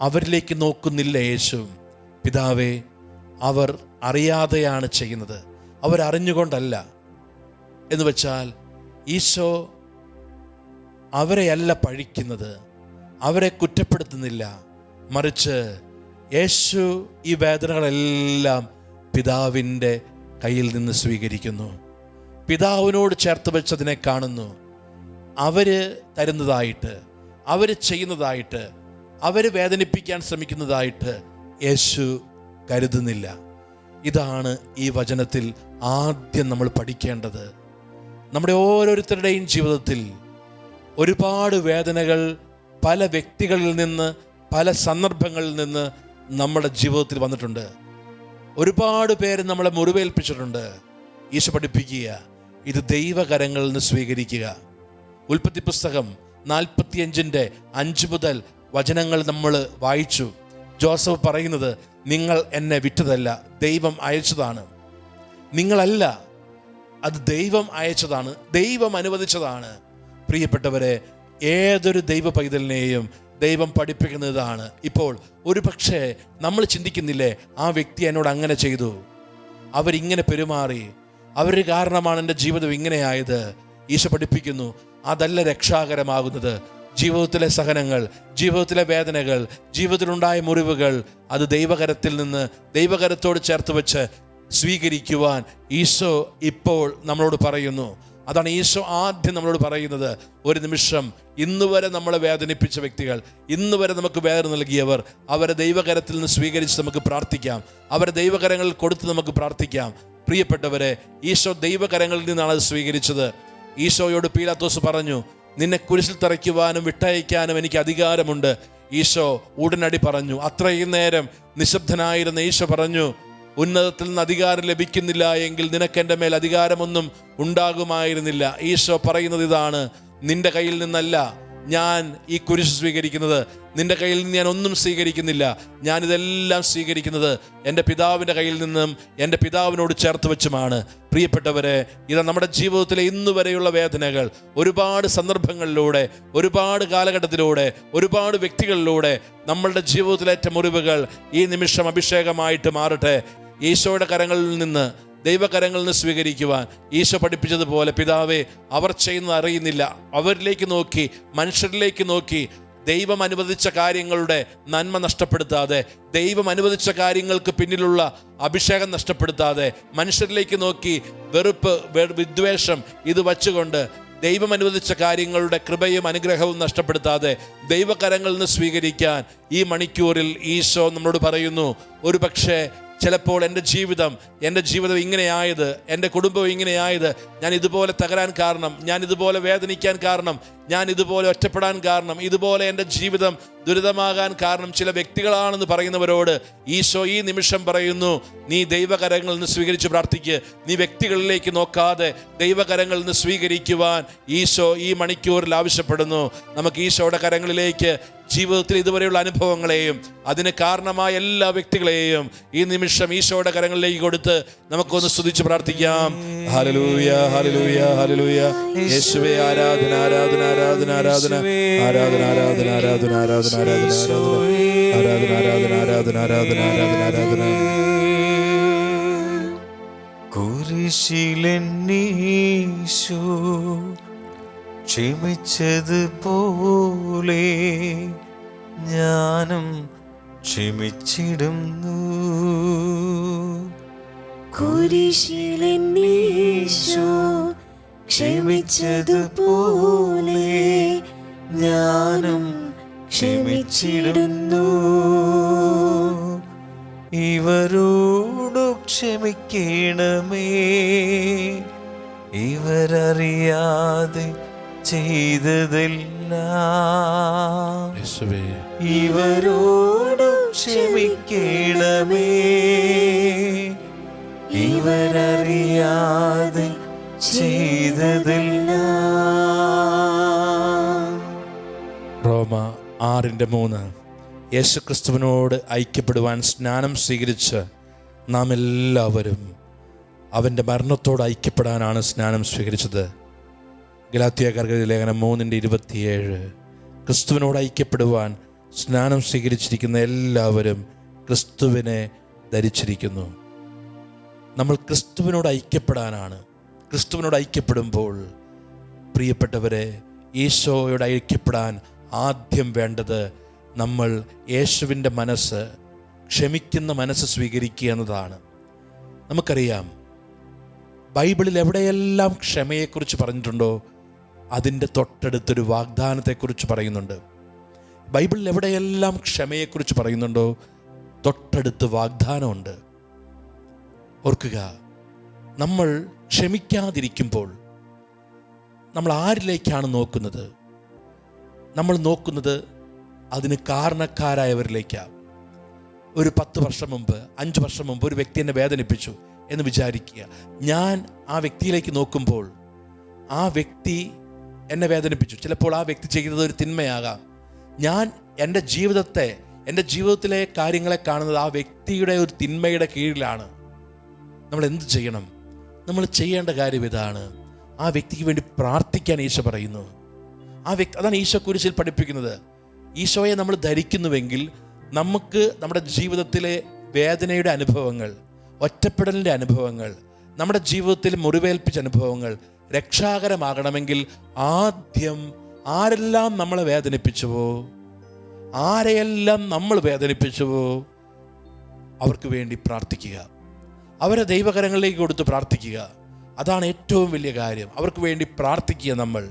അവരിലേക്ക് നോക്കുന്നില്ല യേശു. പിതാവേ, അവർ അറിയാതെയാണ് ചെയ്യുന്നത്, അവരറിഞ്ഞുകൊണ്ടല്ല. എന്ന് വെച്ചാൽ ഈശോ അവരെയല്ല പഴിക്കുന്നത്, അവരെ കുറ്റപ്പെടുത്തുന്നില്ല. മറിച്ച് യേശു ഈ വേദനകളെല്ലാം പിതാവിൻ്റെ കയ്യിൽ നിന്ന് സ്വീകരിക്കുന്നു. പിതാവിനോട് ചേർത്ത് വെച്ചതിനെ കാണുന്നു. അവര് തരുന്നതായിട്ട്, അവര് ചെയ്യുന്നതായിട്ട്, അവര് വേദനിപ്പിക്കാൻ ശ്രമിക്കുന്നതായിട്ട് യേശു കരുതുന്നില്ല. ഇതാണ് ഈ വചനത്തിൽ ആദ്യം നമ്മൾ പഠിക്കേണ്ടത്. നമ്മുടെ ഓരോരുത്തരുടെയും ജീവിതത്തിൽ ഒരുപാട് വേദനകൾ പല വ്യക്തികളിൽ നിന്ന്, പല സന്ദർഭങ്ങളിൽ നിന്ന് നമ്മുടെ ജീവിതത്തിൽ വന്നിട്ടുണ്ട്. ഒരുപാട് പേര് നമ്മളെ മുറിവേൽപ്പിച്ചിട്ടുണ്ട്. ഈശോ പഠിപ്പിക്കുക, ഇത് ദൈവകരങ്ങളിൽ നിന്ന് സ്വീകരിക്കുക. ഉൽപ്പത്തി പുസ്തകം 45:5 മുതൽ വചനങ്ങൾ നമ്മൾ വായിച്ചു. ജോസഫ് പറയുന്നത്, നിങ്ങൾ എന്നെ വിറ്റതല്ല, ദൈവം അയച്ചതാണ്. നിങ്ങളല്ല, അത് ദൈവം അയച്ചതാണ്, ദൈവം അനുവദിച്ചതാണ്. പ്രിയപ്പെട്ടവരെ, ഏതൊരു ദൈവ പൈതലിനെയും ദൈവം പഠിപ്പിക്കുന്നതാണ്. ഇപ്പോൾ ഒരു പക്ഷേ നമ്മൾ ചിന്തിക്കുന്നില്ലേ, ആ വ്യക്തി എന്നോട് അങ്ങനെ ചെയ്തു, അവരിങ്ങനെ പെരുമാറി, അവർ കാരണമാണ് എൻ്റെ ജീവിതം ഇങ്ങനെയായത്. ഈശോ പഠിപ്പിക്കുന്നു, അതല്ല രക്ഷാകരമാകുന്നത്. ജീവിതത്തിലെ സഹനങ്ങൾ, ജീവിതത്തിലെ വേദനകൾ, ജീവിതത്തിലുണ്ടായ മുറിവുകൾ, അത് ദൈവകരത്തിൽ നിന്ന്, ദൈവകരത്തോട് ചേർത്ത് വെച്ച് സ്വീകരിക്കുവാൻ ഈശോ ഇപ്പോൾ നമ്മളോട് പറയുന്നു. അതാണ് ഈശോ ആദ്യം നമ്മളോട് പറയുന്നത്. ഒരു നിമിഷം, ഇന്നുവരെ നമ്മളെ വേദനിപ്പിച്ച വ്യക്തികൾ, ഇന്നുവരെ നമുക്ക് വേദന നൽകിയവർ, അവരെ ദൈവകരത്തിൽ നിന്ന് സ്വീകരിച്ച് നമുക്ക് പ്രാർത്ഥിക്കാം. അവരെ ദൈവകരങ്ങളിൽ കൊടുത്ത് നമുക്ക് പ്രാർത്ഥിക്കാം. പ്രിയപ്പെട്ടവരെ, ഈശോ ദൈവകരങ്ങളിൽ നിന്നാണ് അത് സ്വീകരിച്ചത്. ഈശോയോട് പീലാത്തോസ് പറഞ്ഞു, നിന്നെ കുരിശിൽ തറയ്ക്കുവാനും വിട്ടയക്കാനും എനിക്ക് അധികാരമുണ്ട്. ഈശോ ഉടനടി പറഞ്ഞു. അത്രയും നേരം നിശബ്ദനായിരുന്ന ഈശോ പറഞ്ഞു, ഉന്നതത്തിൽ നിന്ന് അധികാരം ലഭിക്കുന്നില്ല എങ്കിൽ നിനക്ക് എൻ്റെ മേൽ അധികാരമൊന്നും ഉണ്ടാകുമായിരുന്നില്ല. ഈശോ പറയുന്നത് ഇതാണ്, നിന്റെ കയ്യിൽ നിന്നല്ല ഞാൻ ഈ കുരിശ് സ്വീകരിക്കുന്നത്, നിന്റെ കയ്യിൽ നിന്ന് ഞാൻ ഒന്നും സ്വീകരിക്കുന്നില്ല, ഞാനിതെല്ലാം സ്വീകരിക്കുന്നത് എൻ്റെ പിതാവിൻ്റെ കയ്യിൽ നിന്നും എൻ്റെ പിതാവിനോട് ചേർത്ത് വെച്ചുമാണ്. പ്രിയപ്പെട്ടവരെ, ഇത് നമ്മുടെ ജീവിതത്തിലെ ഇന്നു വരെയുള്ള വേദനകൾ, ഒരുപാട് സന്ദർഭങ്ങളിലൂടെ, ഒരുപാട് കാലഘട്ടത്തിലൂടെ, ഒരുപാട് വ്യക്തികളിലൂടെ നമ്മളുടെ ജീവിതത്തിലേറ്റ മുറിവുകൾ ഈ നിമിഷം അഭിഷേകമായിട്ട് മാറട്ടെ. ഈശോയുടെ കരങ്ങളിൽ നിന്ന്, ദൈവകരങ്ങളിൽ നിന്ന് സ്വീകരിക്കുവാൻ ഈശോ പഠിപ്പിച്ചതുപോലെ, പിതാവേ, അവർ ചെയ്യുന്നത് അറിയുന്നില്ല, അവരിലേക്ക് നോക്കി, മനുഷ്യരിലേക്ക് നോക്കി ദൈവം അനുവദിച്ച കാര്യങ്ങളുടെ നന്മ നഷ്ടപ്പെടുത്താതെ, ദൈവം അനുവദിച്ച കാര്യങ്ങൾക്ക് പിന്നിലുള്ള അഭിഷേകം നഷ്ടപ്പെടുത്താതെ, മനുഷ്യരിലേക്ക് നോക്കി വെറുപ്പ്, വിദ്വേഷം ഇത് വച്ചുകൊണ്ട് ദൈവം അനുവദിച്ച കാര്യങ്ങളുടെ കൃപയും അനുഗ്രഹവും നഷ്ടപ്പെടുത്താതെ ദൈവകരങ്ങളിൽ നിന്ന് സ്വീകരിക്കാൻ ഈ മണിക്കൂറിൽ ഈശോ നമ്മളോട് പറയുന്നു. ഒരു പക്ഷേ ചിലപ്പോൾ എൻ്റെ ജീവിതം ഇങ്ങനെയായത്, എൻ്റെ കുടുംബം ഇങ്ങനെയായത്, ഞാൻ ഇതുപോലെ തകരാൻ കാരണം, ഞാൻ ഇതുപോലെ വേദനിക്കാൻ കാരണം, ഞാൻ ഇതുപോലെ ഒറ്റപ്പെടാൻ കാരണം, ഇതുപോലെ എൻ്റെ ജീവിതം ദുരിതമാകാൻ കാരണം ചില വ്യക്തികളാണെന്ന് പറയുന്നവരോട് ഈശോ ഈ നിമിഷം പറയുന്നു, നീ ദൈവകരങ്ങളിൽ നിന്ന് സ്വീകരിച്ച് പ്രാർത്ഥിക്കുക. നീ വ്യക്തികളിലേക്ക് നോക്കാതെ ദൈവകരങ്ങളിൽ നിന്ന് സ്വീകരിക്കുവാൻ ഈശോ ഈ മണിക്കൂറിൽ ആവശ്യപ്പെടുന്നു. നമുക്ക് ഈശോയുടെ കരങ്ങളിലേക്ക് ജീവിതത്തിൽ ഇതുവരെയുള്ള അനുഭവങ്ങളെയും അതിന് കാരണമായ എല്ലാ വ്യക്തികളെയും ഈ നിമിഷം ഈശോയുടെ കരങ്ങളിലേക്ക് കൊടുത്ത് നമുക്കൊന്ന് സ്തുതിച്ച് പ്രാർത്ഥിക്കാം. Hallelujah, hallelujah, hallelujah. യേശുവേ, ആരാധന, ആരാധന, ആരാധന, ആരാധന, ആരാധന, ആരാധന, ആരാധന, ആരാധന, ആരാധന, ആരാധന, ആരാധന, ആരാധന, ആരാധന, ആരാധന, ആരാധന. കുരിശിലെന്നീശോ ക്ഷമിച്ചതുപോലെ ഞാനും ക്ഷമിച്ചിടുന്നു. കുരിശിലെന്നീശോ ക്ഷമിച്ചതുപോലെ ഞാനും ക്ഷമിച്ചിടുന്നു. ഇവരോടു ക്ഷമിക്കണമേ, ഇവരറിയാതെ ചെയ്തതെല്ലാം. ഇവരോടു ക്ഷമിക്കണമേ, ഇവരറിയാതെ ചെയ്തതെല്ലാം. റോമ 6:3 യേശുക്രിസ്തുവിനോട് ഐക്യപ്പെടുവാൻ സ്നാനം സ്വീകരിച്ച് നാം എല്ലാവരും അവൻ്റെ മരണത്തോട് ഐക്യപ്പെടാനാണ് സ്നാനം സ്വീകരിച്ചത്. ഗലാത്യക്കാർക്ക് ലേഖനം 3:27 ക്രിസ്തുവിനോട് ഐക്യപ്പെടുവാൻ സ്നാനം സ്വീകരിച്ചിരിക്കുന്ന എല്ലാവരും ക്രിസ്തുവിനെ ധരിച്ചിരിക്കുന്നു. നമ്മൾ ക്രിസ്തുവിനോട് ഐക്യപ്പെടാനാണ്. ക്രിസ്തുവിനോട് ഐക്യപ്പെടുമ്പോൾ പ്രിയപ്പെട്ടവരെ, ഈശോയോട് ഐക്യപ്പെടാൻ ആദ്യം വേണ്ടത് നമ്മൾ യേശുവിൻ്റെ മനസ്സ്, ക്ഷമിക്കുന്ന മനസ്സ് സ്വീകരിക്കുക എന്നതാണ്. നമുക്കറിയാം, ബൈബിളിൽ എവിടെയെല്ലാം ക്ഷമയെക്കുറിച്ച് പറഞ്ഞിട്ടുണ്ടോ അതിൻ്റെ തൊട്ടടുത്തൊരു വാഗ്ദാനത്തെക്കുറിച്ച് പറയുന്നുണ്ട്. ബൈബിളിൽ എവിടെയെല്ലാം ക്ഷമയെക്കുറിച്ച് പറയുന്നുണ്ടോ തൊട്ടടുത്ത് വാഗ്ദാനമുണ്ട്. ഓർക്കുക, നമ്മൾ ക്ഷമിക്കാതിരിക്കുമ്പോൾ നമ്മൾ ആരിലേക്കാണ് നോക്കുന്നത്? നമ്മൾ നോക്കുന്നത് അതിന് കാരണക്കാരായവരിലേക്കാണ്. ഒരു 10 വർഷം മുമ്പ്, 5 വർഷം മുമ്പ് ഒരു വ്യക്തി എന്നെ വേദനിപ്പിച്ചു എന്ന് വിചാരിക്കുക. ഞാൻ ആ വ്യക്തിയിലേക്ക് നോക്കുമ്പോൾ ആ വ്യക്തി എന്നെ വേദനിപ്പിച്ചു. ചിലപ്പോൾ ആ വ്യക്തി ചെയ്യുന്നത് ഒരു തിന്മയാകാം. ഞാൻ എൻ്റെ ജീവിതത്തിലെ കാര്യങ്ങളെ കാണുന്നത് ആ വ്യക്തിയുടെ ഒരു തിന്മയുടെ കീഴിലാണ്. നമ്മൾ എന്ത് ചെയ്യണം? നമ്മൾ ചെയ്യേണ്ട കാര്യം ഇതാണ്, ആ വ്യക്തിക്ക് വേണ്ടി പ്രാർത്ഥിക്കാൻ ഈശോ പറയുന്നു. അതാണ് ഈശോ കുരിശിൽ പഠിപ്പിക്കുന്നത്. ഈശോയെ നമ്മൾ ധരിക്കുന്നുവെങ്കിൽ നമുക്ക് നമ്മുടെ ജീവിതത്തിലെ വേദനയുടെ അനുഭവങ്ങൾ, ഒറ്റപ്പെടലിൻ്റെ അനുഭവങ്ങൾ, നമ്മുടെ ജീവിതത്തിൽ മുറിവേൽപ്പിച്ച അനുഭവങ്ങൾ രക്ഷാകരമാകണമെങ്കിൽ ആദ്യം ആരെല്ലാം നമ്മളെ വേദനിപ്പിച്ചുവോ, ആരെയെല്ലാം നമ്മൾ വേദനിപ്പിച്ചുവോ അവർക്ക് വേണ്ടി പ്രാർത്ഥിക്കുക. അവരെ ദൈവകരങ്ങളിലേക്ക് കൊടുത്ത് പ്രാർത്ഥിക്കുക. അതാണ് ഏറ്റവും വലിയ കാര്യം. അവർക്ക് വേണ്ടി പ്രാർത്ഥിക്കുക. നമ്മൾ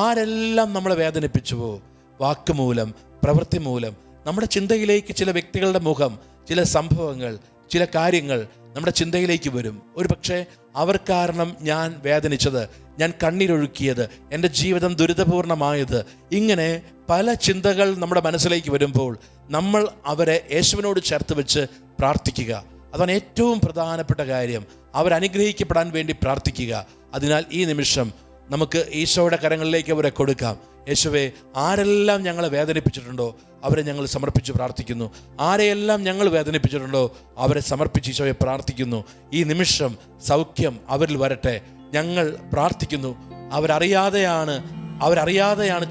ആരെല്ലാം നമ്മളെ വേദനിപ്പിച്ചുവോ, വാക്കുമൂലം, പ്രവൃത്തി മൂലം, നമ്മുടെ ചിന്തയിലേക്ക് ചില വ്യക്തികളുടെ മുഖം, ചില സംഭവങ്ങൾ, ചില കാര്യങ്ങൾ നമ്മുടെ ചിന്തയിലേക്ക് വരും. ഒരു പക്ഷേ അവർ കാരണം ഞാൻ വേദനിച്ചത്, ഞാൻ കണ്ണീരൊഴുക്കിയത്, എൻ്റെ ജീവിതം ദുരിതപൂർണമായത്, ഇങ്ങനെ പല ചിന്തകൾ നമ്മുടെ മനസ്സിലേക്ക് വരുമ്പോൾ നമ്മൾ അവരെ യേശുവിനോട് ചേർത്ത് വെച്ച് പ്രാർത്ഥിക്കുക. അതാണ് ഏറ്റവും പ്രധാനപ്പെട്ട കാര്യം. അവരനുഗ്രഹിക്കപ്പെടാൻ വേണ്ടി പ്രാർത്ഥിക്കുക. അതിനാൽ ഈ നിമിഷം നമുക്ക് ഈശോയുടെ കരങ്ങളിലേക്ക് അവരെ കൊടുക്കാം. യേശുവേ, ആരെല്ലാം ഞങ്ങളെ വേദനിപ്പിച്ചിട്ടുണ്ടോ അവരെ ഞങ്ങൾ സമർപ്പിച്ച് പ്രാർത്ഥിക്കുന്നു. ആരെയെല്ലാം ഞങ്ങൾ വേദനിപ്പിച്ചിട്ടുണ്ടോ അവരെ സമർപ്പിച്ച് ഈശോയെ പ്രാർത്ഥിക്കുന്നു. ഈ നിമിഷം സൗഖ്യം അവരിൽ വരട്ടെ. ഞങ്ങൾ പ്രാർത്ഥിക്കുന്നു. അവരറിയാതെയാണ്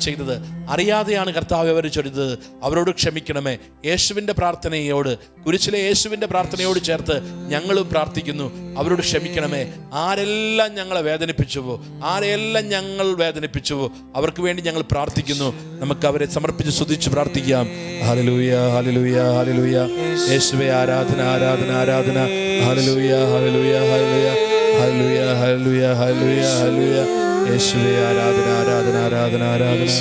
ചെയ്തത്, അറിയാതെയാണ് കർത്താവ് അവർ ചെയ്തത്. അവരോട് ക്ഷമിക്കണമേ. യേശുവിൻ്റെ പ്രാർത്ഥനയോട്, കുരിശിലെ യേശുവിൻ്റെ പ്രാർത്ഥനയോട് ചേർത്ത് ഞങ്ങളും പ്രാർത്ഥിക്കുന്നു. അവരോട് ക്ഷമിക്കണമേ. ആരെല്ലാം ഞങ്ങളെ വേദനിപ്പിച്ചുവോ, ആരെല്ലാം ഞങ്ങൾ വേദനിപ്പിച്ചുവോ അവർക്ക് വേണ്ടി ഞങ്ങൾ പ്രാർത്ഥിക്കുന്നു. നമുക്ക് അവരെ സമർപ്പിച്ച് സ്തുതിച്ച് പ്രാർത്ഥിക്കാം. Hallelujah, hallelujah, hallelujah. യേശുവേ, ആരാധന, ആരാധന, ആരാധന. Hallelujah, hallelujah, hallelujah, hallelujah, hallelujah, hallelujah, hallelujah. യേശുവേ, ആരാധന, ആരാധന, ആരാധന, ആരാധന.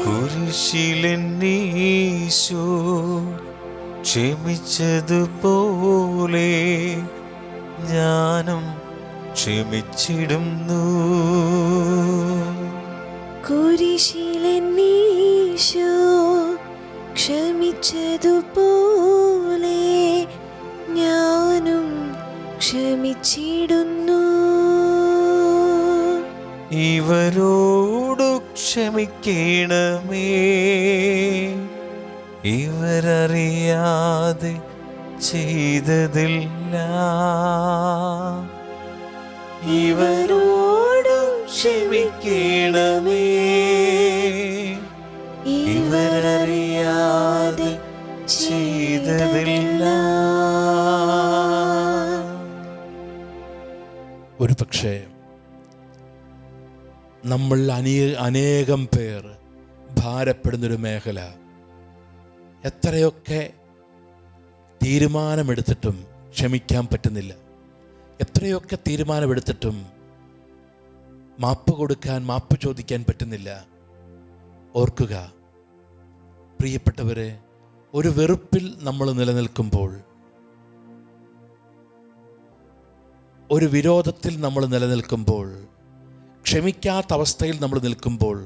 കുരിശിലെന്നീശോ ക്ഷമിച്ചതുപോലെ ഞാനും ക്ഷമിച്ചിടുന്നു. കുരിശിലെന്നീശോ ക്ഷമിച്ചതുപോലെ ഞാനും ക്ഷമിച്ചിടുന്നു. ഇവരോടു ക്ഷമിക്കണമേ, ഇവരറിയാതെ ചെയ്തതില്ല. ഇവരോടു ക്ഷമിക്കണമേ, ഇവരറിയാതെ ചെയ്തതില്ല. ഒരു പക്ഷേ നമ്മൾ അനേകം പേർ ഭാരപ്പെടുന്നൊരു മേഖല. എത്രയൊക്കെ തീരുമാനമെടുത്തിട്ടും ക്ഷമിക്കാൻ പറ്റുന്നില്ല. എത്രയൊക്കെ തീരുമാനമെടുത്തിട്ടും മാപ്പ് കൊടുക്കാൻ, മാപ്പ് ചോദിക്കാൻ പറ്റുന്നില്ല. ഓർക്കുക പ്രിയപ്പെട്ടവരെ, ഒരു വെറുപ്പിൽ നമ്മൾ നിലനിൽക്കുമ്പോൾ, ഒരു വിരോധത്തിൽ നമ്മൾ നിലനിൽക്കുമ്പോൾ, ക്ഷമിക്കാത്ത അവസ്ഥയിൽ നമ്മൾ നിൽക്കുമ്പോൾ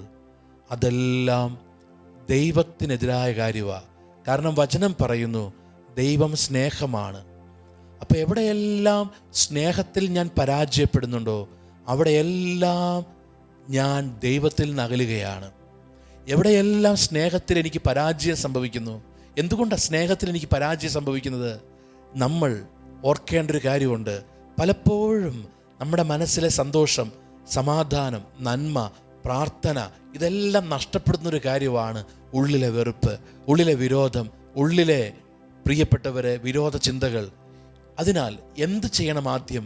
അതെല്ലാം ദൈവത്തിനെതിരായ കാര്യമാണ്. കാരണം വചനം പറയുന്നു ദൈവം സ്നേഹമാണ്. അപ്പോൾ എവിടെയെല്ലാം സ്നേഹത്തിൽ ഞാൻ പരാജയപ്പെടുന്നുണ്ടോ അവിടെയെല്ലാം ഞാൻ ദൈവത്തിൽ നിന്ന് അകലുകയാണ്. എവിടെയെല്ലാം സ്നേഹത്തിൽ എനിക്ക് പരാജയം സംഭവിക്കുന്നു. എന്തുകൊണ്ടാണ് സ്നേഹത്തിൽ എനിക്ക് പരാജയം സംഭവിക്കുന്നത്? നമ്മൾ ഓർക്കേണ്ട ഒരു കാര്യമുണ്ട്. പലപ്പോഴും നമ്മുടെ മനസ്സിലെ സന്തോഷം, സമാധാനം, നന്മ, പ്രാർത്ഥന ഇതെല്ലാം നഷ്ടപ്പെടുന്നൊരു കാര്യമാണ് ഉള്ളിലെ വെറുപ്പ്, ഉള്ളിലെ വിരോധം, ഉള്ളിലെ പ്രിയപ്പെട്ടവരെ വിരോധ ചിന്തകൾ. അതിനാൽ എന്ത് ചെയ്യണം? ആദ്യം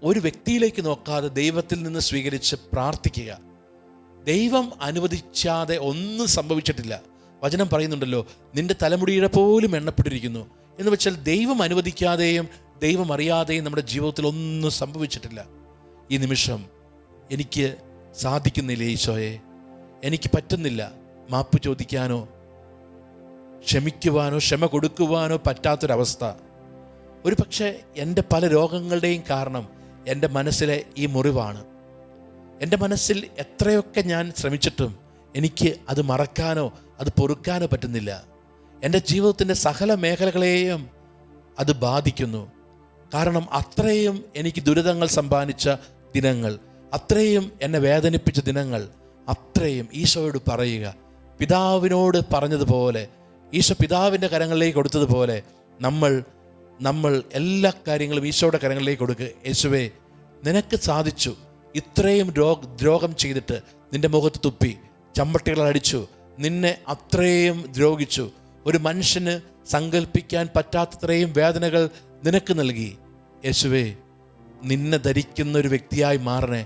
ഒരു വ്യക്തിയിലേക്ക് നോക്കാതെ ദൈവത്തിൽ നിന്ന് സ്വീകരിച്ച് പ്രാർത്ഥിക്കുക. ദൈവം അനുവദിച്ചാതെ ഒന്നും സംഭവിച്ചിട്ടില്ല. വചനം പറയുന്നുണ്ടല്ലോ, നിന്റെ തലമുടിയുടെ പോലും എണ്ണപ്പെട്ടിരിക്കുന്നു എന്ന് വെച്ചാൽ ദൈവം അനുവദിക്കാതെയും ദൈവം അറിയാതെയും നമ്മുടെ ജീവിതത്തിൽ ഒന്നും സംഭവിച്ചിട്ടില്ല. ഈ നിമിഷം എനിക്ക് സാധിക്കുന്നില്ല ഈശോയെ, എനിക്ക് പറ്റുന്നില്ല മാപ്പ് ചോദിക്കാനോ ക്ഷമിക്കുവാനോ ക്ഷമ കൊടുക്കുവാനോ പറ്റാത്തൊരവസ്ഥ. ഒരു പക്ഷേ എൻ്റെ പല രോഗങ്ങളുടെയും കാരണം എൻ്റെ മനസ്സിലെ ഈ മുറിവാണ്. എൻ്റെ മനസ്സിൽ എത്രയൊക്കെ ഞാൻ ശ്രമിച്ചിട്ടും എനിക്ക് അത് മറക്കാനോ അത് പൊറുക്കാനോ പറ്റുന്നില്ല. എൻ്റെ ജീവിതത്തിൻ്റെ സകല മേഖലകളെയും അത് ബാധിക്കുന്നു. കാരണം അത്രയും എനിക്ക് ദുരിതങ്ങൾ സമ്പാദിച്ച ദിനങ്ങൾ, അത്രയും എന്നെ വേദനിപ്പിച്ച ദിനങ്ങൾ, അത്രയും ഈശോയോട് പറയുക. പിതാവിനോട് പറഞ്ഞതുപോലെ, ഈശോ പിതാവിൻ്റെ കരങ്ങളിലേക്ക് കൊടുത്തതുപോലെ നമ്മൾ എല്ലാ കാര്യങ്ങളും ഈശോയുടെ കരങ്ങളിലേക്ക് കൊടുക്കുക. യേശുവേ, നിനക്ക് സാധിച്ചു. ഇത്രയും ദ്രോഹം ചെയ്തിട്ട് നിൻ്റെ മുഖത്ത് തുപ്പി, ചമ്മട്ടികൾ അടിച്ചു, നിന്നെ അത്രയും ദ്രോഹിച്ചു. ഒരു മനുഷ്യന് സങ്കല്പിക്കാൻ പറ്റാത്തത്രയും വേദനകൾ നിനക്ക് നൽകി. യേശുവേ, നിന്നെ ധരിക്കുന്ന ഒരു വ്യക്തിയായി മാറണേ.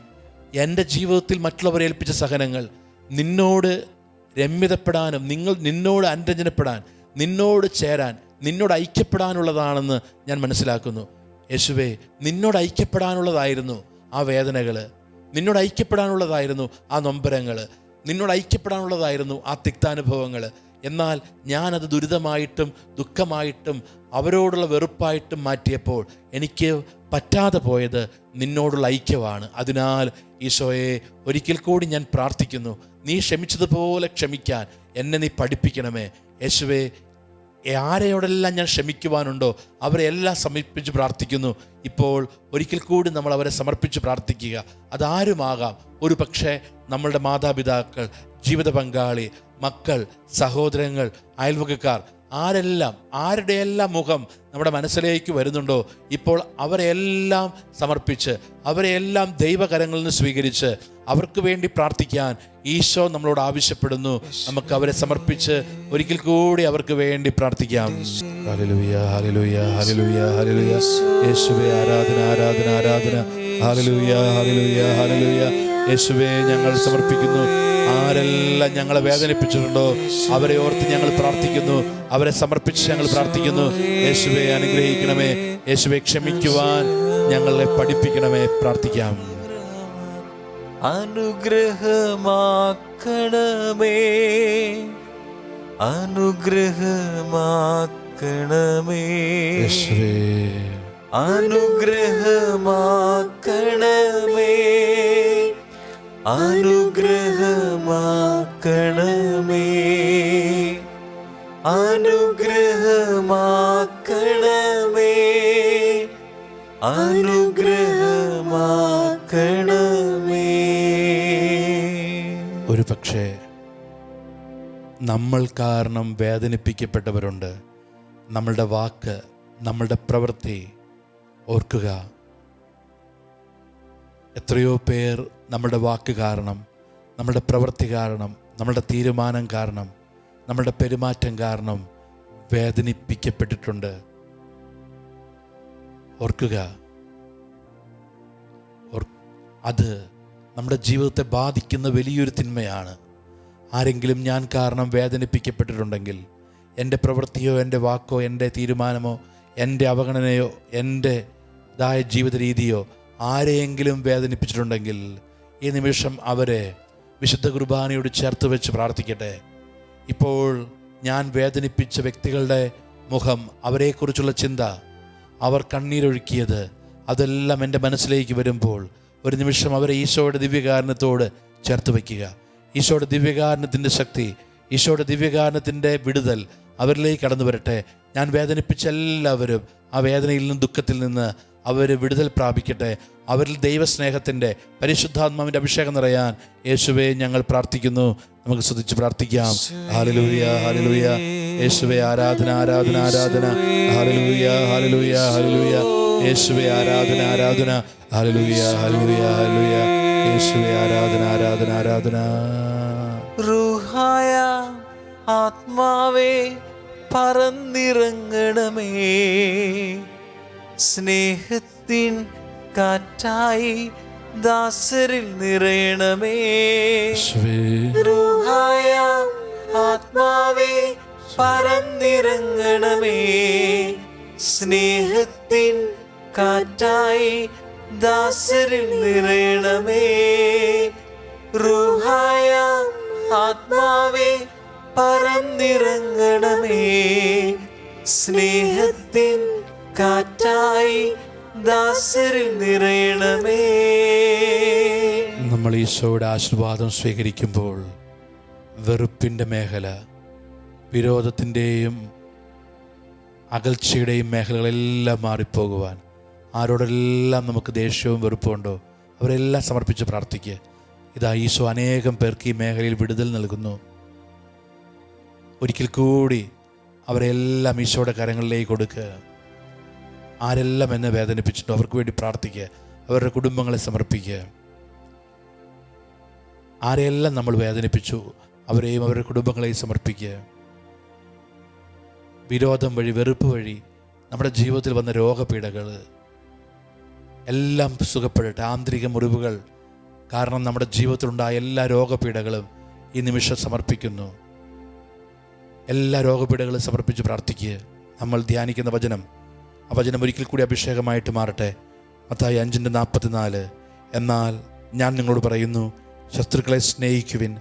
എൻ്റെ ജീവിതത്തിൽ മറ്റുള്ളവരെ ഏൽപ്പിച്ച സഹനങ്ങൾ നിന്നോട് രമ്യതപ്പെടാനും നിന്നോട് അനുരഞ്ജനപ്പെടാൻ, നിന്നോട് ചേരാൻ, നിന്നോട് ഐക്യപ്പെടാനുള്ളതാണെന്ന് ഞാൻ മനസ്സിലാക്കുന്നു. യേശുവേ, നിന്നോട് ഐക്യപ്പെടാനുള്ളതായിരുന്നു ആ വേദനകൾ, നിന്നോട് ഐക്യപ്പെടാനുള്ളതായിരുന്നു ആ നൊമ്പരങ്ങൾ, നിന്നോട് ഐക്യപ്പെടാനുള്ളതായിരുന്നു ആ തിക്താനുഭവങ്ങൾ. എന്നാൽ ഞാനത് ദുരിതമായിട്ടും ദുഃഖമായിട്ടും അവരോടുള്ള വെറുപ്പായിട്ടും മാറ്റിയപ്പോൾ എനിക്ക് പറ്റാതെ പോയത് നിന്നോടുള്ള ഐക്യമാണ്. അതിനാൽ ഈശോയെ, ഒരിക്കൽ കൂടി ഞാൻ പ്രാർത്ഥിക്കുന്നു, നീ ക്ഷമിച്ചതുപോലെ ക്ഷമിക്കാൻ എന്നെ നീ പഠിപ്പിക്കണമേ. യേശുവേ, ആരെയോടെല്ലാം ഞാൻ ക്ഷമിക്കുവാനുണ്ടോ അവരെല്ലാം സമർപ്പിച്ച് പ്രാർത്ഥിക്കുന്നു. ഇപ്പോൾ ഒരിക്കൽ കൂടി നമ്മൾ അവരെ സമർപ്പിച്ച് പ്രാർത്ഥിക്കുക. അതാരുമാകാം. ഒരു പക്ഷേ നമ്മളുടെ മാതാപിതാക്കൾ, ജീവിത പങ്കാളി, മക്കൾ, സഹോദരങ്ങൾ, അയൽവക്കക്കാർ, ആരുടെയെല്ലാം മുഖം നമ്മുടെ മനസ്സിലേക്ക് വരുന്നുണ്ടോ ഇപ്പോൾ അവരെല്ലാം സമർപ്പിച്ച് അവരെല്ലാം ദൈവകരങ്ങളിൽ നിന്ന് സ്വീകരിച്ച് അവർക്ക് വേണ്ടി പ്രാർത്ഥിക്കാൻ ഈശോ നമ്മളോട് ആവശ്യപ്പെടുന്നു. നമുക്ക് അവരെ സമർപ്പിച്ച് ഒരിക്കൽ കൂടി അവർക്ക് വേണ്ടി പ്രാർത്ഥിക്കാം. Hallelujah, hallelujah, hallelujah, hallelujah. യേശുവേ ആരാധന, ആരാധന, ആരാധന. Hallelujah, hallelujah, hallelujah. യേശുവേ ഞങ്ങൾ സമർപ്പിക്കുന്നു. ആരെല്ലാം ഞങ്ങളെ വേദനിപ്പിച്ചിട്ടുണ്ടോ അവരെ ഓർത്ത് ഞങ്ങൾ പ്രാർത്ഥിക്കുന്നു. അവരെ സമർപ്പിച്ച് ഞങ്ങൾ പ്രാർത്ഥിക്കുന്നു. യേശുവേ അനുഗ്രഹിക്കണമേ. യേശുവേ ക്ഷമിക്കുവാൻ ഞങ്ങളെ പഠിപ്പിക്കണമേ. പ്രാർത്ഥിക്കാം. അനുഗ്രഹമാക്കണമേ, അനുഗ്രഹമാക്കണമേ, യേശുവേ അനുഗ്രഹമാക്കണമേ, അനുഗ്രഹമാക്കണമേ, അനുഗ്രഹമാക്കണമേ, അനുഗ്രഹമാക്കണമേ. ഒരു പക്ഷേ നമ്മൾ കാരണം വേദനിപ്പിക്കപ്പെട്ടവരുണ്ട്. നമ്മളുടെ വാക്ക്, നമ്മളുടെ പ്രവൃത്തി ഓർക്കുക. എത്രയോ പേർ നമ്മുടെ വാക്ക് കാരണം, നമ്മളുടെ പ്രവൃത്തി കാരണം, നമ്മളുടെ തീരുമാനം കാരണം, നമ്മളുടെ പെരുമാറ്റം കാരണം വേദനിപ്പിക്കപ്പെട്ടിട്ടുണ്ട്. ഓർക്കുക, അത് നമ്മുടെ ജീവിതത്തെ ബാധിക്കുന്ന വലിയൊരു തിന്മയാണ്. ആരെങ്കിലും ഞാൻ കാരണം വേദനിപ്പിക്കപ്പെട്ടിട്ടുണ്ടെങ്കിൽ, എൻ്റെ പ്രവൃത്തിയോ എൻ്റെ വാക്കോ എൻ്റെ തീരുമാനമോ എൻ്റെ അവഗണനയോ എൻ്റെതായ ജീവിത രീതിയോ ആരെയെങ്കിലും വേദനിപ്പിച്ചിട്ടുണ്ടെങ്കിൽ ഈ നിമിഷം അവരെ വിശുദ്ധ കുർബാനയോട് ചേർത്ത് വെച്ച് പ്രാർത്ഥിക്കട്ടെ. ഇപ്പോൾ ഞാൻ വേദനിപ്പിച്ച വ്യക്തികളുടെ മുഖം, അവരെക്കുറിച്ചുള്ള ചിന്ത, അവർ കണ്ണീരൊഴുക്കിയത്, അതെല്ലാം എൻ്റെ മനസ്സിലേക്ക് വരുമ്പോൾ ഒരു നിമിഷം അവരെ ഈശോയുടെ ദിവ്യകാരുണ്യത്തോട് ചേർത്ത് വയ്ക്കുക. ഈശോയുടെ ദിവ്യകാരുണ്യത്തിൻ്റെ ശക്തി, ഈശോയുടെ ദിവ്യകാരുണ്യത്തിൻ്റെ വിടുതൽ അവരിലേക്ക് കടന്നു വരട്ടെ. ഞാൻ വേദനിപ്പിച്ച എല്ലാവരും ആ വേദനയിൽ നിന്നും ദുഃഖത്തിൽ നിന്ന് അവർ വിടുതൽ പ്രാപിക്കട്ടെ. അവരിൽ ദൈവസ്നേഹത്തിൻ്റെ പരിശുദ്ധാത്മാവിൻ്റെ അഭിഷേകം നിറയാൻ യേശുവേ ഞങ്ങൾ പ്രാർത്ഥിക്കുന്നു. നമുക്ക് സ്തുതിച്ച് പ്രാർത്ഥിക്കാം. Hallelujah, hallelujah. യേശുവേ ആരാധന, ആരാധന, ആരാധന. Hallelujah, hallelujah, hallelujah. യേശുവേ ആരാധന, ആരാധന. Hallelujah, hallelujah, hallelujah. യേശുവേ ആരാധന, ആരാധന, ആരാധന. റൂഹായ ആത്മാവേ പറന്നിറങ്ങണമേ, സ്നേഹത്തിൻ കാറ്റായി ദാസരിൽ നിറയണമേ. റൂഹായ ആത്മാവേ പറന്നിറങ്ങണമേ, സ്നേഹത്തിൻ കാറ്റായി ദാസരിൽ നിറയണമേ. റൂഹായ ആത്മാവേ പറന്നിറങ്ങണമേ, സ്നേഹത്തിൻ കാറ്റായി ദാസരിൽ നിറയണമേ. നമ്മൾ ഈശോയുടെ ആശീർവാദം സ്വീകരിക്കുമ്പോൾ വെറുപ്പിൻ്റെ മേഖല, വിരോധത്തിൻ്റെയും അകൽച്ചയുടെയും മേഖലകളെല്ലാം മാറിപ്പോകുവാൻ, ആരോടെല്ലാം നമുക്ക് ദേഷ്യവും വെറുപ്പുണ്ടോ അവരെല്ലാം സമർപ്പിച്ച് പ്രാർത്ഥിക്കുക. ഇതാ ഈശോ അനേകം പേർക്ക് ഈ മേഖലയിൽ വിടുതൽ നൽകുന്നു. ഒരിക്കൽ കൂടി അവരെല്ലാം ഈശോയുടെ കരങ്ങളിലേക്ക് കൊടുക്കുക. ആരെല്ലാം എന്നെ വേദനിപ്പിച്ചിട്ടോ അവർക്ക് വേണ്ടി പ്രാർത്ഥിക്കുക. അവരുടെ കുടുംബങ്ങളെ സമർപ്പിക്കുക. ആരെയെല്ലാം നമ്മൾ വേദനിപ്പിച്ചു അവരെയും അവരുടെ കുടുംബങ്ങളെയും സമർപ്പിക്കുക. വിരോധം വഴി, വെറുപ്പ് വഴി നമ്മുടെ ജീവിതത്തിൽ വന്ന രോഗപീഠകൾ എല്ലാം സുഖപ്പെടട്ടെ. ആന്തരിക മുറിവുകൾ കാരണം നമ്മുടെ ജീവിതത്തിലുണ്ടായ എല്ലാ രോഗപീഠകളും ഈ നിമിഷം സമർപ്പിക്കുന്നു. എല്ലാ രോഗപീഠകളും സമർപ്പിച്ച് പ്രാർത്ഥിക്കുക. നമ്മൾ ധ്യാനിക്കുന്ന വചനം, ആ വചനം ഒരിക്കൽ കൂടി അഭിഷേകമായിട്ട് മാറട്ടെ. മത്തായി 5:44. എന്നാൽ ഞാൻ നിങ്ങളോട് പറയുന്നു, ശത്രുക്കളെ സ്നേഹിക്കുവിൻ,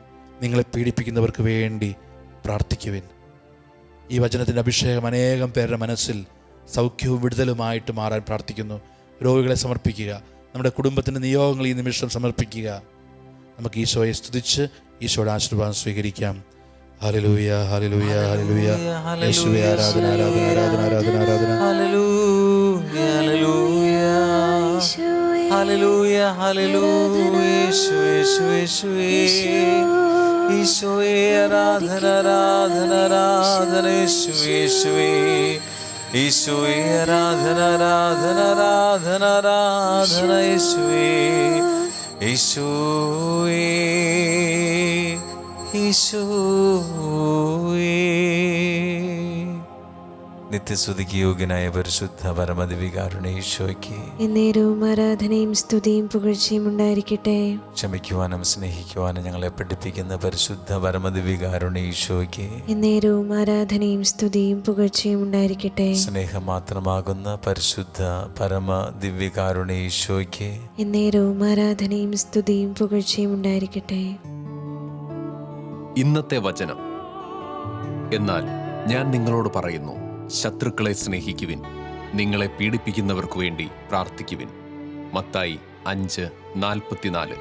നിങ്ങളെ പീഡിപ്പിക്കുന്നവർക്ക് വേണ്ടി പ്രാർത്ഥിക്കുവിൻ. ഈ വചനത്തിൻ്റെ അഭിഷേകം അനേകം പേരുടെ മനസ്സിൽ സൗഖ്യവും വിടുതലുമായിട്ട് മാറാൻ പ്രാർത്ഥിക്കുന്നു. രോഗികളെ സമർപ്പിക്കുക. നമ്മുടെ കുടുംബത്തിൻ്റെ നിയോഗങ്ങൾ ഈ നിമിഷം സമർപ്പിക്കുക. നമുക്ക് ഈശോയെ സ്തുതിച്ച് ഈശോയുടെ ആശീർവാദം സ്വീകരിക്കാം. Hallelujah hallelujah hallelujah. യേശുവേ ആരാധന ആരാധന ആരാധന ആരാധന ആരാധന. Hallelujah hallelujah hallelujah hallelujah. യേശുവേ യേശുവേ യേശുവേ ഈശോയെ ആരാധന ആരാധന ആരാധന. യേശുവേ യേശുവേ ഈശോയെ ആരാധന ആരാധന ആരാധന ആരാധന. യേശുവേ ഈശോയെ ഈശോയെ. നിത്യസ്തുതിക്ക് യോഗ്യനായ പരിശുദ്ധ പരമദിവികാരുണ്യ ഈശോയ്ക്ക് എന്നേരവും ആരാധനയും സ്തുതിയും പുകഴ്ചയും ഉണ്ടായിരിക്കട്ടെ. ക്ഷമിക്കുവാനും സ്നേഹിക്കുവാനും ഞങ്ങളെ പഠിപ്പിക്കുന്ന പരിശുദ്ധ പരമദിവികാരുണ്യ ഈശോയ്ക്ക് എന്നേരവും ആരാധനയും സ്തുതിയും പുകഴ്ചയും ഉണ്ടായിരിക്കട്ടെ. സ്നേഹം മാത്രമാകുന്ന പരിശുദ്ധ പരമദിവ്യകാരുണ്യ ഈശോയ്ക്ക് എന്നേരവും ആരാധനയും സ്തുതിയും പുകഴ്ചയും ഉണ്ടായിരിക്കട്ടെ. ഇന്നത്തെ വചനം. എന്നാൽ ഞാൻ നിങ്ങളോട് പറയുന്നു, ശത്രുക്കളെ സ്നേഹിക്കുവിൻ, നിങ്ങളെ പീഡിപ്പിക്കുന്നവർക്കു വേണ്ടി പ്രാർത്ഥിക്കുവിൻ. മത്തായി 5:44.